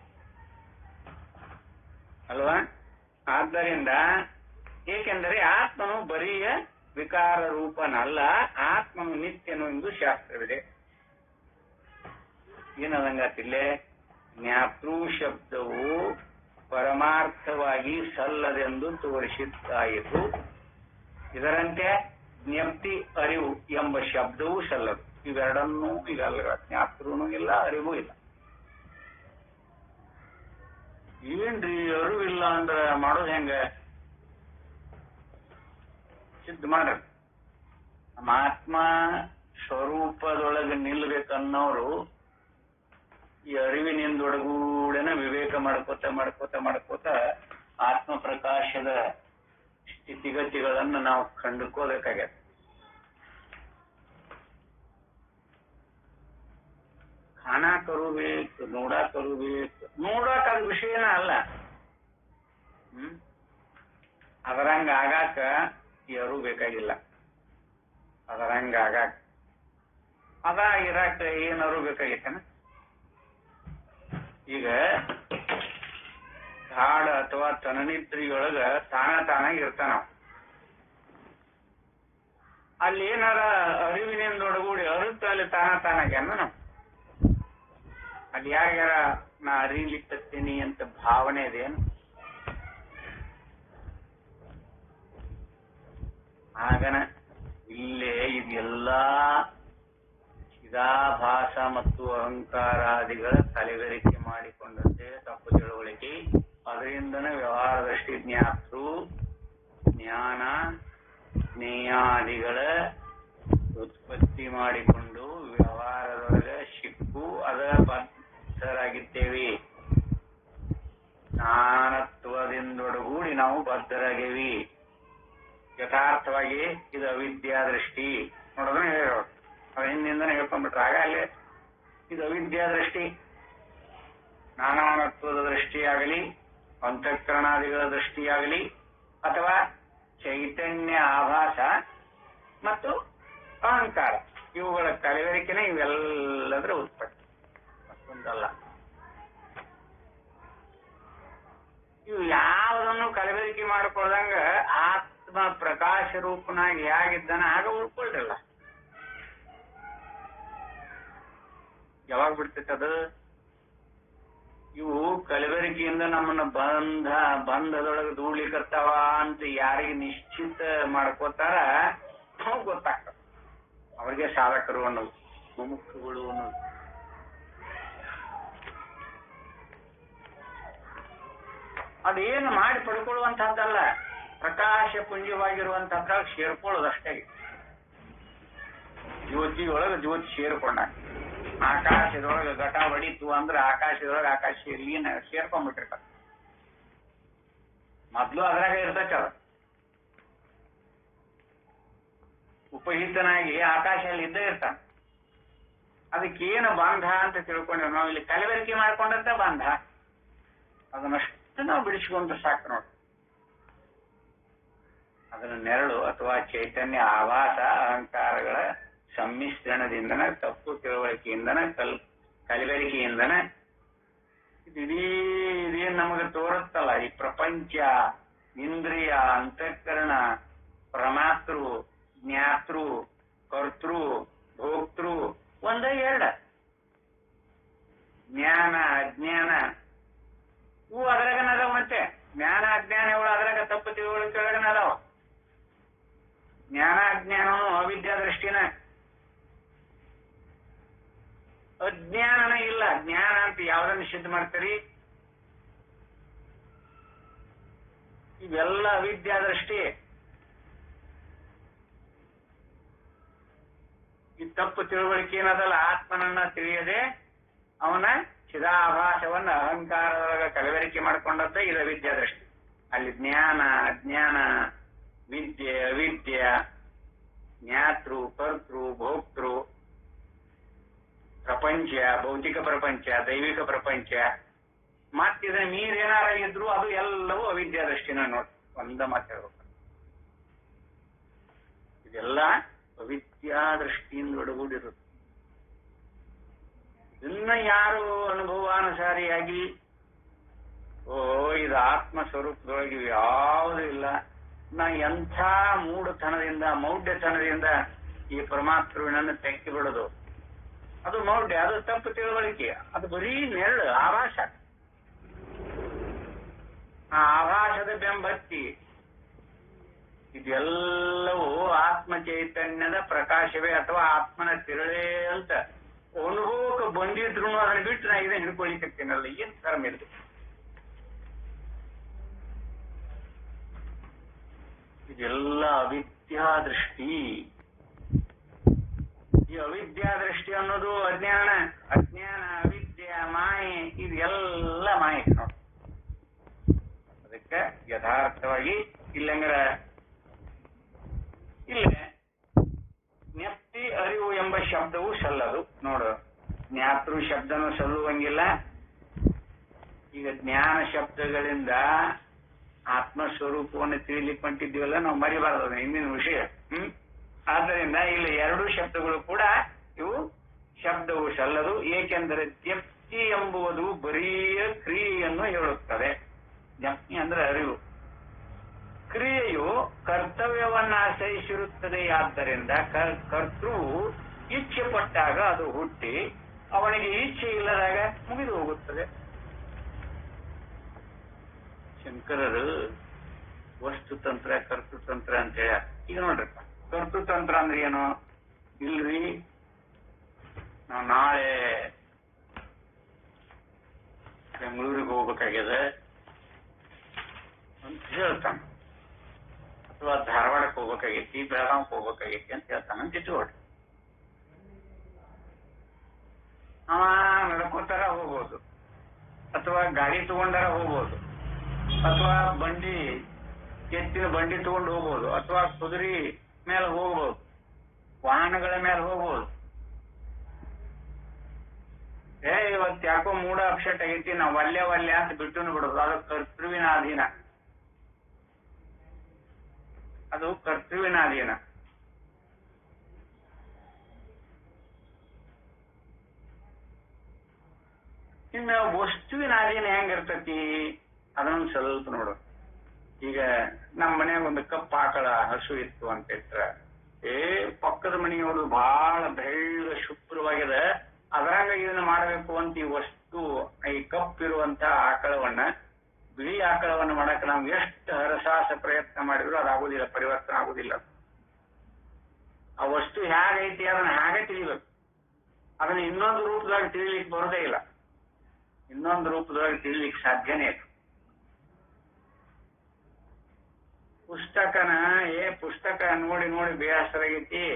ಅಲ್ವಾ? ಆದ್ದರಿಂದ ಏಕೆಂದರೆ ಆತ್ಮನು ಬರಿಯ ವಿಕಾರ ರೂಪನಲ್ಲ, ಆತ್ಮನು ನಿತ್ಯನು ಎಂದು ಶಾಸ್ತ್ರವಿದೆ. ಏನದಂಗಾತಿಲ್ಲೇ? ಜ್ಞಾತೃ ಶಬ್ದವು ಪರಮಾರ್ಥವಾಗಿ ಸಲ್ಲದೆಂದು ತೋರಿಸಿದ್ದಾಯಿತು. ಇದರಂತೆ ಜ್ಞಪ್ತಿ ಅರಿವು ಎಂಬ ಶಬ್ದವೂ ಸಲ್ಲದು. ಇವೆರಡನ್ನೂ ಈಗಲ್ಲ, ಜ್ಞಾತೃನೂ ಇಲ್ಲ, ಅರಿವು ಇಲ್ಲ. ಏನ್ರಿ ಅರಿವಿಲ್ಲ ಅಂದ್ರ ಮಾಡೋದು ಹೆಂಗ? ಸಿದ್ಧ ಮಾಡ್ರಿ. ನಮ್ಮ ಆತ್ಮ ಸ್ವರೂಪದೊಳಗೆ ನಿಲ್ಬೇಕನ್ನೋರು ಈ ಅರಿವಿನಿಂದೊಡಗೂಡನ ವಿವೇಕ ಮಾಡ್ಕೋತ ಮಾಡ್ಕೋತ ಮಾಡ್ಕೋತ ಆತ್ಮ ಪ್ರಕಾಶದ ಸ್ಥಿತಿಗತಿಗಳನ್ನ ನಾವು ಕಂಡುಕೋಬೇಕಾಗ್ಯದ. ಕಾಣಾಕರು ಬೇಕು, ನೋಡಾಕರು ಬೇಕು. ನೋಡಾಕ ಅದು ವಿಷಯನ ಅಲ್ಲ. ಅದರಂಗ ಆಗಾಕ ಯಾರು ಬೇಕಾಗಿಲ್ಲ. ಅದರಂಗ ಆಗಾಕ ಅದ ಇರಾಕ ಏನಾರು ಬೇಕಾಗಿತ್ತನ? ಈಗ ಗಾಢ ಅಥವಾ ತನನಿದ್ರಿಯೊಳಗ ತಾನಾಗಿ ಇರ್ತಾನ. ಅಲ್ಲಿ ಏನಾರ ಅರಿವಿನಿಂದೊಡಗೂಡಿ ಅರುತ್ತ ಅಲ್ಲಿ ತಾನಾಗ್ಯಾನ ನಾವು. ಅಲ್ಲಿ ಯಾರ್ಯಾರ ನಾ ಅರಿಲಿಕ್ಕತ್ತೀನಿ ಅಂತ ಭಾವನೆ ಇದೇನು? ಆಗನ ಇಲ್ಲೇ ಇದೆಲ್ಲಾ ಚಿದಾಭಾಸ ಮತ್ತು ಅಹಂಕಾರಾದಿಗಳ ತಲೆಗರಿಕೆ ಮಾಡಿಕೊಂಡಂತೆ ತಪ್ಪು ತಿಳುವಳಿಕೆ. ಅದರಿಂದನೇ ವ್ಯವಹಾರದೃಷ್ಟಿ ಜ್ಞಾತೃ ಜ್ಞಾನ ಜ್ಞೇಯಾದಿಗಳ ಉತ್ಪತ್ತಿ ಮಾಡಿಕೊಂಡು ವ್ಯವಹಾರದೊಳಗೆ ಸಿಕ್ಕು ಅದರ ಬದ್ಧರಾಗಿದ್ದೇವೆ. ಜ್ಞಾನತ್ವದಿಂದೊಡಗೂಡಿ ನಾವು ಬದ್ಧರಾಗೇವಿ. ಯಥಾರ್ಥವಾಗಿ ಇದು ಅವಿದ್ಯಾ ದೃಷ್ಟಿ ನೋಡೋದನ್ನ ಹೇಳೋದು. ಅದ ಹಿಂದಿಂದನೇ ಹೇಳ್ಕೊಂಡ್ಬಿಟ್ರೆ ಆಗ ಅಲ್ಲೇ ಇದು ಅವಿದ್ಯಾ ದೃಷ್ಟಿ. ನಾನಾತ್ವದ ದೃಷ್ಟಿಯಾಗಲಿ, ಅಂತಃಕರಣಾದಿಗಳ ದೃಷ್ಟಿಯಾಗಲಿ, ಅಥವಾ ಚೈತನ್ಯ ಆಭಾಸ ಮತ್ತು ಅಹಂಕಾರ ಇವುಗಳ ಕಲಬೆರಕೆನೇ ಇವೆಲ್ಲದರ ಉತ್ಪತ್ತಿ, ಮತ್ತೊಂದಲ್ಲ. ಇವು ಯಾವುದನ್ನು ಕಲಬೆರಕೆ ಮಾಡಿಕೊಳ್ಳದಂಗ ಆತ್ಮ ಪ್ರಕಾಶ ರೂಪನಾಗಿ ಹೇಗಿದ್ದಾನ ಆಗ ಉಳ್ಕೊಳ್ರಲ್ಲ. ಯಾವಾಗ ಬಿಡ್ತೈತೆ ಅದು? ಇವು ಕಲಬೆರಕೆಯಿಂದ ನಮ್ಮನ್ನ ಬಂಧದೊಳಗೆ ದೂಡ್ಲಿಕ್ಕರ್ತಾವ ಅಂತ ಯಾರಿಗೆ ನಿಶ್ಚಿತ ಮಾಡ್ಕೋತಾರ ಗೊತ್ತಾಗ್ತದ. ಅವ್ರಿಗೆ ಸಾಧಕರು ಅನ್ನೋದು, ಮುಮುಕ್ಷುಗಳು ಅನ್ನೋದು. ಅದೇನು ಮಾಡಿ ಪಡ್ಕೊಳ್ಳುವಂತಹದ್ದಲ್ಲ, ಪ್ರಕಾಶ ಪುಂಜವಾಗಿರುವಂತಹದ್ರಾಗ ಸೇರ್ಕೊಳ್ಳೋದಷ್ಟೇ. ಜ್ಯೋತಿಯೊಳಗೆ ಜ್ಯೋತಿ ಸೇರ್ಕೊಂಡ, ಆಕಾಶದೊಳಗೆ ಘಟ ಹೊಡಿತು ಅಂದ್ರೆ ಆಕಾಶದೊಳಗೆ ಆಕಾಶ ಲೀನ ಸೇರ್ಕೊಂಡ್ಬಿಟ್ಟಿರ್ತಾರೆ. ಮೊದ್ಲು ಅದ್ರಾಗ ಇರ್ತೈತೆ ಅದ ಉಪಹಿತನಾಗಿ ಆಕಾಶದಲ್ಲಿ ಇದ್ದೇ ಇರ್ತಾನೆ. ಅದಕ್ಕೇನು ಬಂಧ ಅಂತ ತಿಳ್ಕೊಂಡ್ರೆ ನಾವು ಇಲ್ಲಿ ಕಲಬೆರಕೆ ಮಾಡ್ಕೊಂಡಂತ ಬಂಧ, ಅದನ್ನಷ್ಟು ನಾವು ಬಿಡಿಸ್ಕೊಂಡ್ರೆ ಸಾಕು ನೋಡಿ. ಅದರ ನೆರಳು ಅಥವಾ ಚೈತನ್ಯ ಆಭಾಸ ಅಹಂಕಾರಗಳ ಸಮ್ಮಿಶ್ರಣದಿಂದನ, ತಪ್ಪು ತಿಳುವಳಿಕೆಯಿಂದನ, ಕಲಬೆರಕೆಯಿಂದನ ಇದೇನ್ ನಮಗೆ ತೋರುತ್ತಲ್ಲ, ಈ ಪ್ರಪಂಚ, ಇಂದ್ರಿಯ, ಅಂತಃಕರಣ, ಪ್ರಮಾತೃ, ಜ್ಞಾತೃ, ಕರ್ತೃ, ಭೋಕ್ತೃ ಒಂದ ಎರಡ, ಜ್ಞಾನ ಅಜ್ಞಾನ ಇವು ಅದ್ರಾಗನ ಅದಾವ. ಮತ್ತೆ ಜ್ಞಾನ ಅಜ್ಞಾನಗಳು ಅದ್ರಾಗ ತಪ್ಪು ತಿಳುವಳಿಕೆ ಒಳಗನ ಅದಾವ. ಜ್ಞಾನ ಅಜ್ಞಾನನು ಅವಿದ್ಯಾ ದೃಷ್ಟಿನ, ಅಜ್ಞಾನನ ಇಲ್ಲ. ಜ್ಞಾನ ಅಂತ ಯಾವ್ದನ್ನ ಸಿದ್ಧ ಮಾಡ್ತೀರಿ? ಇವೆಲ್ಲ ಅವಿದ್ಯಾ ದೃಷ್ಟಿ. ಈ ತಪ್ಪು ತಿಳುವಳಿಕೆ ಏನದಲ್ಲ, ಆತ್ಮನನ್ನ ತಿಳಿಯದೆ ಅವನ ಚಿದಾಭಾಸವನ್ನ ಅಹಂಕಾರದೊಳಗ ಕಲಬೆರಕೆ ಮಾಡ್ಕೊಂಡದ್ದ ಇದು ಅವಿದ್ಯಾ ದೃಷ್ಟಿ. ಅಲ್ಲಿ ಜ್ಞಾನ ಅಜ್ಞಾನ, ವಿದ್ಯೆ ಅವಿದ್ಯ, ಜ್ಞಾತೃ ಕರ್ತೃ ಭೋಕ್ತೃ, ಪ್ರಪಂಚ, ಭೌತಿಕ ಪ್ರಪಂಚ, ದೈವಿಕ ಪ್ರಪಂಚ, ಮತ್ತಿದ ನೀರೇನಾರ ಇದ್ರು ಅದು ಎಲ್ಲವೂ ಅವಿದ್ಯಾ ದೃಷ್ಟಿನ ನೋಡಿ. ಒಂದ ಮಾತಾಡ್ಬೇಕು, ಇದೆಲ್ಲ ಅವಿದ್ಯಾ ದೃಷ್ಟಿಯಿಂದ ಒಡಗೂಡಿರುತ್ತೆ. ಇದನ್ನ ಯಾರು ಅನುಭವಾನುಸಾರಿಯಾಗಿ ಇದು ಆತ್ಮ ಸ್ವರೂಪದೊಳಗೆ ಯಾವುದೂ ಇಲ್ಲ, ನಾ ಎಂಥ ಮೂಢತನದಿಂದ ಮೌಢ್ಯತನದಿಂದ ಈ ಪರಮಾತ್ಮನನ್ನು ತೆಕ್ಕಿ ಬಿಡೋದು, ಅದು ಮೌಢ್ಯ, ಅದು ತಪ್ಪು ತಿಳುವಳಿಕೆ, ಅದು ಬರೀ ನೆರಳು ಆಭಾಸ. ಆ ಆಭಾಸದ ಬೆಂಬತ್ತಿ ಇದೆಲ್ಲವೂ ಆತ್ಮ ಚೈತನ್ಯದ ಪ್ರಕಾಶವೇ ಅಥವಾ ಆತ್ಮನ ತಿರುಳೇ ಅಂತ ಅನುಭವಕ್ಕೆ ಬಂದಿದ್ರು ಅದನ್ನ ಬಿಟ್ಟು ನಾ ಇದನ್ನ ಹಿಡ್ಕೊಳಿಕತ್ತೇನಲ್ಲ, ಏನ್ ಕರ್ಮ ಇರ್ತದೆ. ಇದೆಲ್ಲ ಅವಿದ್ಯಾ ದೃಷ್ಟಿ. ಈ ಅವಿದ್ಯಾ ದೃಷ್ಟಿ ಅನ್ನೋದು ಅಜ್ಞಾನ, ಅವಿದ್ಯೆ, ಮಾಯೆ, ಇದೆಲ್ಲ ಮಾಯೆ ನೋಡಿ. ಅದಕ್ಕೆ ಯಥಾರ್ಥವಾಗಿ ಇಲ್ಲಂಗ್ರ ಇಲ್ಲೇ ಜ್ಞಪ್ತಿ ಅರಿವು ಎಂಬ ಶಬ್ದವು ಸಲ್ಲದು ನೋಡು. ಜ್ಞಾತೃ ಶಬ್ದನೂ ಸಲ್ಲುವಂಗಿಲ್ಲ. ಈಗ ಜ್ಞಾನ ಶಬ್ದಗಳಿಂದ ಆತ್ಮಸ್ವರೂಪವನ್ನು ತಿಳಿಲಿಕ್ಕೆ ಹೊಂಟಿದ್ದೀವಲ್ಲ, ನಾವು ಮರಿಬಾರದು ಹಿಂದಿನ ವಿಷಯ. ಆದ್ದರಿಂದ ಇಲ್ಲಿ ಎರಡು ಶಬ್ದಗಳು ಕೂಡ ಇವು ಶಬ್ದವು ಸಲ್ಲದು. ಏಕೆಂದರೆ ಜ್ಞಪ್ತಿ ಎಂಬುದು ಬರೀಯ ಕ್ರಿಯೆಯನ್ನು ಹೇಳುತ್ತದೆ. ಜ್ಞಪ್ತಿ ಅಂದ್ರೆ ಅರಿವು. ಕ್ರಿಯೆಯು ಕರ್ತವ್ಯವನ್ನ ಆಶ್ರಯಿಸಿರುತ್ತದೆ. ಆದ್ದರಿಂದ ಕರ್ತೃವು ಇಚ್ಛೆ ಪಟ್ಟಾಗ ಅದು ಹುಟ್ಟಿ ಅವನಿಗೆ ಇಚ್ಛೆ ಇಲ್ಲದಾಗ ಮುಗಿದು ಹೋಗುತ್ತದೆ. ಶಂಕರರು ವಸ್ತುತಂತ್ರ ಕರ್ತೃತಂತ್ರ ಅಂತ ಹೇಳ. ಈಗ ನೋಡ್ರಪ್ಪ, ಕರ್ತೃತಂತ್ರ ಅಂದ್ರೆ ಏನು? ಇಲ್ರಿ, ನಾವು ನಾಳೆ ಬೆಂಗಳೂರಿಗೆ ಹೋಗ್ಬೇಕಾಗ್ಯದ ಅಂತ ಹೇಳ್ತಾನ, ಅಥವಾ ಧಾರವಾಡಕ್ಕೆ ಹೋಗ್ಬೇಕಾಗೈತಿ, ಬೆಳಗಾವಿಗೆ ಹೋಗ್ಬೇಕಾಗೈತಿ ಅಂತ ಹೇಳ್ತಾನ ಅಂತ ಇಟ್ಕೊಳ್ರಿ. ಅವ ನಡ್ಕೋತಾರ ಹೋಗ್ಬೋದು, ಅಥವಾ ಗಾಡಿ ತಗೊಂಡಾರ ಹೋಗ್ಬೋದು, ಅಥವಾ ಬಂಡಿ ಎತ್ತಿನ ಬಂಡಿ ತಗೊಂಡು ಹೋಗ್ಬೋದು, ಅಥವಾ ಕುದುರೆ ಮೇಲೆ ಹೋಗ್ಬೋದು, ವಾಹನಗಳ ಮೇಲೆ ಹೋಗ್ಬೋದು. ಇವತ್ತು ಯಾಕೋ ಮೂಡ ಅಪ್ಸೆಟ್ ಆಗೈತಿ, ನಾವು ವಲ್ಯ ಅಂತ ಬಿಟ್ಟು ಬಿಡೋದು, ಅದು ಕರ್ತೃವಿನ ಅಧೀನ. ಅದು ಕರ್ತೃವಿನ ಅಧೀನ. ಇನ್ನು ವಸ್ತುವಿನ ಅಧೀನ ಹೆಂಗಿರ್ತತಿ ಅದನ್ನೊಂದು ಸ್ವಲ್ಪ ನೋಡು. ಈಗ ನಮ್ಮ ಮನ್ಯಾಗ ಒಂದು ಕಪ್ ಆಕಳ ಹಸು ಇತ್ತು ಅಂತ ಇಟ್ರ, ಪಕ್ಕದ ಮನೆಯವರು ಬಹಳ ಬೆಳ್ಳ ಶುಭ್ರವಾಗಿದೆ, ಅದ್ರಾಗ ಇದನ್ನ ಮಾಡಬೇಕು ಅಂತ ಈ ಇಷ್ಟು ಈ ಕಪ್ಪಿರುವಂತ ಆಕಳವನ್ನ ಬಿಳಿ ಆಕಳವನ್ನು ಮಾಡಕ್ಕೆ ನಾವು ಎಷ್ಟು ಹರಸಾಹಸ ಪ್ರಯತ್ನ ಮಾಡಿದ್ರು ಅದಾಗುದಿಲ್ಲ, ಪರಿವರ್ತನೆ ಆಗುದಿಲ್ಲ. ಆ ವಸ್ತು ಹೇಗೈತಿ ಅದನ್ನ ಹಾಗೆ ತಿಳಿಬೇಕು. ಅದನ್ನ ಇನ್ನೊಂದು ರೂಪದೊಳಗೆ ತಿಳಿಲಿಕ್ಕೆ ಬರೋದೇ ಇಲ್ಲ, ಇನ್ನೊಂದು ರೂಪದೊಳಗೆ ತಿಳಿಲಿಕ್ಕೆ ಸಾಧ್ಯನೇ ಇಲ್ಲ. ಪುಸ್ತಕ ನೋಡಿ ನೋಡಿ ಬೇಸರಾಗೈತಿ,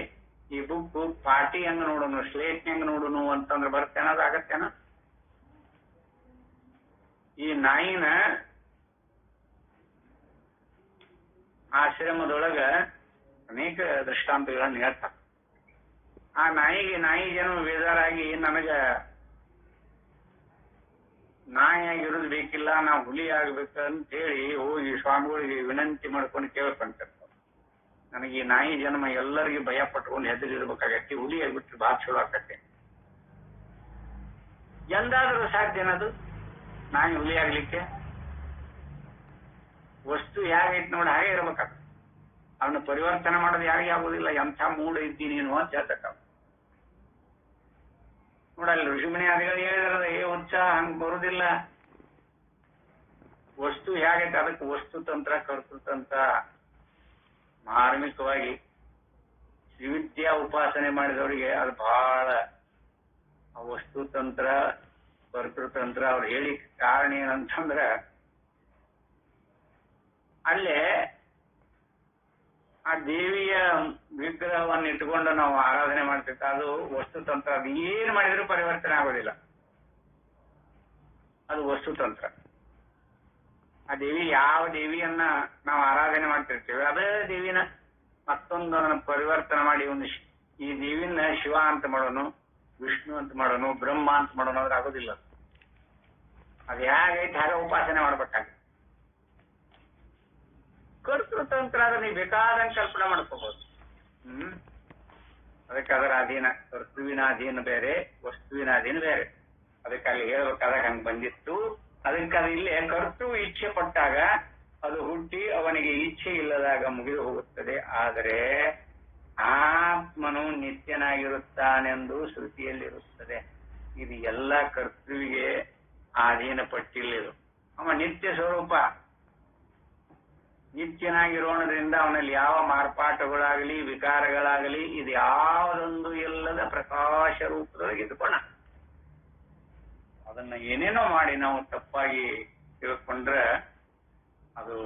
ಈ ಬುಕ್ ಪಾಟಿ ಹೆಂಗ ನೋಡೋನು, ಸ್ಲೇಟ್ ಹೆಂಗ ನೋಡೋನು ಅಂತಂದ್ರೆ ಬರ್ತೇನ, ಅದಾಗತ್ತೇನ? ಈ ನಾಯಿನ ಆಶ್ರಮದೊಳಗ ಅನೇಕ ದೃಷ್ಟಾಂತಗಳನ್ನು ಹೇಳ್ತಾರೆ. ಆ ನಾಯಿ ಜನ ಬೇಜಾರಾಗಿ ನನಗ ನಾಯಿಯಾಗಿರೋದು ಬೇಕಿಲ್ಲ, ನಾವು ಹುಲಿ ಆಗ್ಬೇಕಂತ ಹೇಳಿ ಹೋಗಿ ಸ್ವಾಮಿಗಳಿಗೆ ವಿನಂತಿ ಮಾಡ್ಕೊಂಡು ಕೇಳ್ಕೊಂತಾರೆ. ನನಗೆ ಈ ನಾಯಿ ಜನ್ಮ ಎಲ್ಲರಿಗೂ ಭಯ ಪಟ್ಕೊಂಡು ಹೆದರಿರ್ಬೇಕಾಗತ್ತೆ, ಹುಲಿ ಆಗ್ಬಿಟ್ರೆ ಬಹಳ ಚಲೋ ಆಕತ್ತೆ. ಎಂದಾದ್ರೂ ಸಾಧ್ಯನದು ನಾಯಿ ಹುಲಿ ಆಗ್ಲಿಕ್ಕೆ? ವಸ್ತು ಹೇಗೈತಿ ನೋಡಿ ಹಾಗೆ ಇರ್ಬೇಕಾಗ. ಅವನ್ನ ಪರಿವರ್ತನೆ ಮಾಡೋದು ಯಾರಿಗೆ ಆಗುದಿಲ್ಲ. ಎಂಥ ಮೂಡ ಇದ್ದಿ ನೀನು ಅಂತ ಹೇಳ್ತಕ್ಕ. ನೋಡಲ್ಲಿ ಋಷಿಮುನಿ ಆದಿಗಳು ಹೇಳಿದಾರದ ಉತ್ಸಾಹ ಹಂಗ್ ಬರುದಿಲ್ಲ. ವಸ್ತು ಹೇಗೈತೆ ಅದಕ್ಕೆ ವಸ್ತು ತಂತ್ರ ಕರ್ತೃತಂತ್ರ ಮಾರ್ಮಿಕವಾಗಿ ತ್ರಿವಿದ್ಯಾ ಉಪಾಸನೆ ಮಾಡಿದವರಿಗೆ ಅದು ಬಹಳ ಆ ವಸ್ತು ತಂತ್ರ ಕರ್ತೃತಂತ್ರ ಅವ್ರು ಹೇಳಿ ಕಾರಣ ಏನಂತಂದ್ರ ಅಲ್ಲೇ ಆ ದೇವಿಯ ವಿಗ್ರಹವನ್ನು ಇಟ್ಕೊಂಡು ನಾವು ಆರಾಧನೆ ಮಾಡ್ತಿರ್ತ, ಅದು ವಸ್ತುತಂತ್ರ. ಅದು ಏನ್ ಮಾಡಿದ್ರು ಪರಿವರ್ತನೆ ಆಗೋದಿಲ್ಲ, ಅದು ವಸ್ತುತಂತ್ರ. ಆ ದೇವಿ ಯಾವ ದೇವಿಯನ್ನ ನಾವು ಆರಾಧನೆ ಮಾಡ್ತಿರ್ತೀವಿ ಅದೇ ದೇವಿನ ಮತ್ತೊಂದು ಅದನ್ನ ಪರಿವರ್ತನೆ ಮಾಡಿ ಈ ದೇವಿನ ಶಿವ ಅಂತ ಮಾಡೋನು, ವಿಷ್ಣು ಅಂತ ಮಾಡೋನು, ಬ್ರಹ್ಮ ಅಂತ ಮಾಡೋನು ಅಂದ್ರೆ ಆಗೋದಿಲ್ಲ. ಅದು ಹೇಗೈತೆ ಹಾಗೆ ಉಪಾಸನೆ ಮಾಡ್ಬೇಕಾಗಿ. ಕರ್ತೃತಂತ್ರ ಆದ್ರೆ ನೀವು ಬೇಕಾದಂಗೆ ಕಲ್ಪನೆ ಮಾಡ್ಕೋಬಹುದು. ಅದಕ್ಕೆ ಅದರ ಅಧೀನ, ಕರ್ತೃವಿನ ಅಧೀನ ಬೇರೆ, ವಸ್ತುವಿನ ಅಧೀನ ಬೇರೆ. ಅದಕ್ಕೆ ಅಲ್ಲಿ ಹೇಳ್ಬೇಕಾದಾಗ ಹಂಗ್ ಬಂದಿತ್ತು. ಅದಕ್ಕೆ ಅದು ಇಲ್ಲೇ ಕರ್ತೃ ಇಚ್ಛೆ ಪಟ್ಟಾಗ ಅದು ಹುಟ್ಟಿ ಅವನಿಗೆ ಇಚ್ಛೆ ಇಲ್ಲದಾಗ ಮುಗಿದು ಹೋಗುತ್ತದೆ. ಆದರೆ ಆತ್ಮನು ನಿತ್ಯನಾಗಿರುತ್ತಾನೆಂದು ಶ್ರುತಿಯಲ್ಲಿರುತ್ತದೆ. ಇದು ಎಲ್ಲ ಕರ್ತೃವಿಗೆ ಅಧೀನ ಪಟ್ಟಿಲ್ಲಿದು. ಅವ ನಿತ್ಯ ಸ್ವರೂಪ, ನಿತ್ಯನಾಗಿರೋಣದ್ರಿಂದ ಅವನಲ್ಲಿ ಯಾವ ಮಾರ್ಪಾಟುಗಳಾಗಲಿ ವಿಕಾರಗಳಾಗಲಿ ಇದು ಯಾವುದೊಂದು ಇಲ್ಲದ ಪ್ರಕಾಶ ರೂಪದೊಳಗೆ ಇದ್ದುಕೋಣ. ಅದನ್ನ ಏನೇನೋ ಮಾಡಿ ನಾವು ತಪ್ಪಾಗಿ ತಿಳ್ಕೊಂಡ್ರೆ ಅದು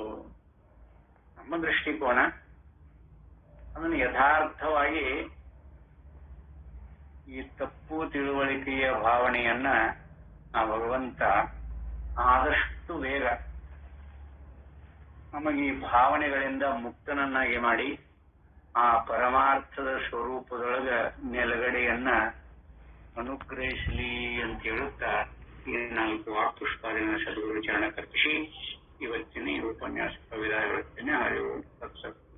ನಮ್ಮ ದೃಷ್ಟಿಕೋನ. ಅದನ್ನು ಯಥಾರ್ಥವಾಗಿ ಈ ತಪ್ಪು ತಿಳುವಳಿಕೆಯ ಭಾವನೆಯನ್ನ ಆ ಭಗವಂತ ಆದಷ್ಟು ಬೇಗ ನಮಗೆ ಈ ಭಾವನೆಗಳಿಂದ ಮುಕ್ತನನ್ನಾಗಿ ಮಾಡಿ ಆ ಪರಮಾರ್ಥದ ಸ್ವರೂಪದೊಳಗ ನೆಲಗಡೆಯನ್ನ ಅನುಗ್ರಹಿಸಲಿ ಅಂತ ಹೇಳುತ್ತಾ ಈ 4 ವಾಕ್ಪುಷ್ಪಾದಿನ ಸದ್ಗುರು ಚರಣ ಕರ್ಪಿಸಿ ಇವತ್ತಿನ ಈ ಉಪನ್ಯಾಸ ವಿದಾಯ ಹೇಳುತ್ತೇನೆ. ಹರಿ ಓಂ.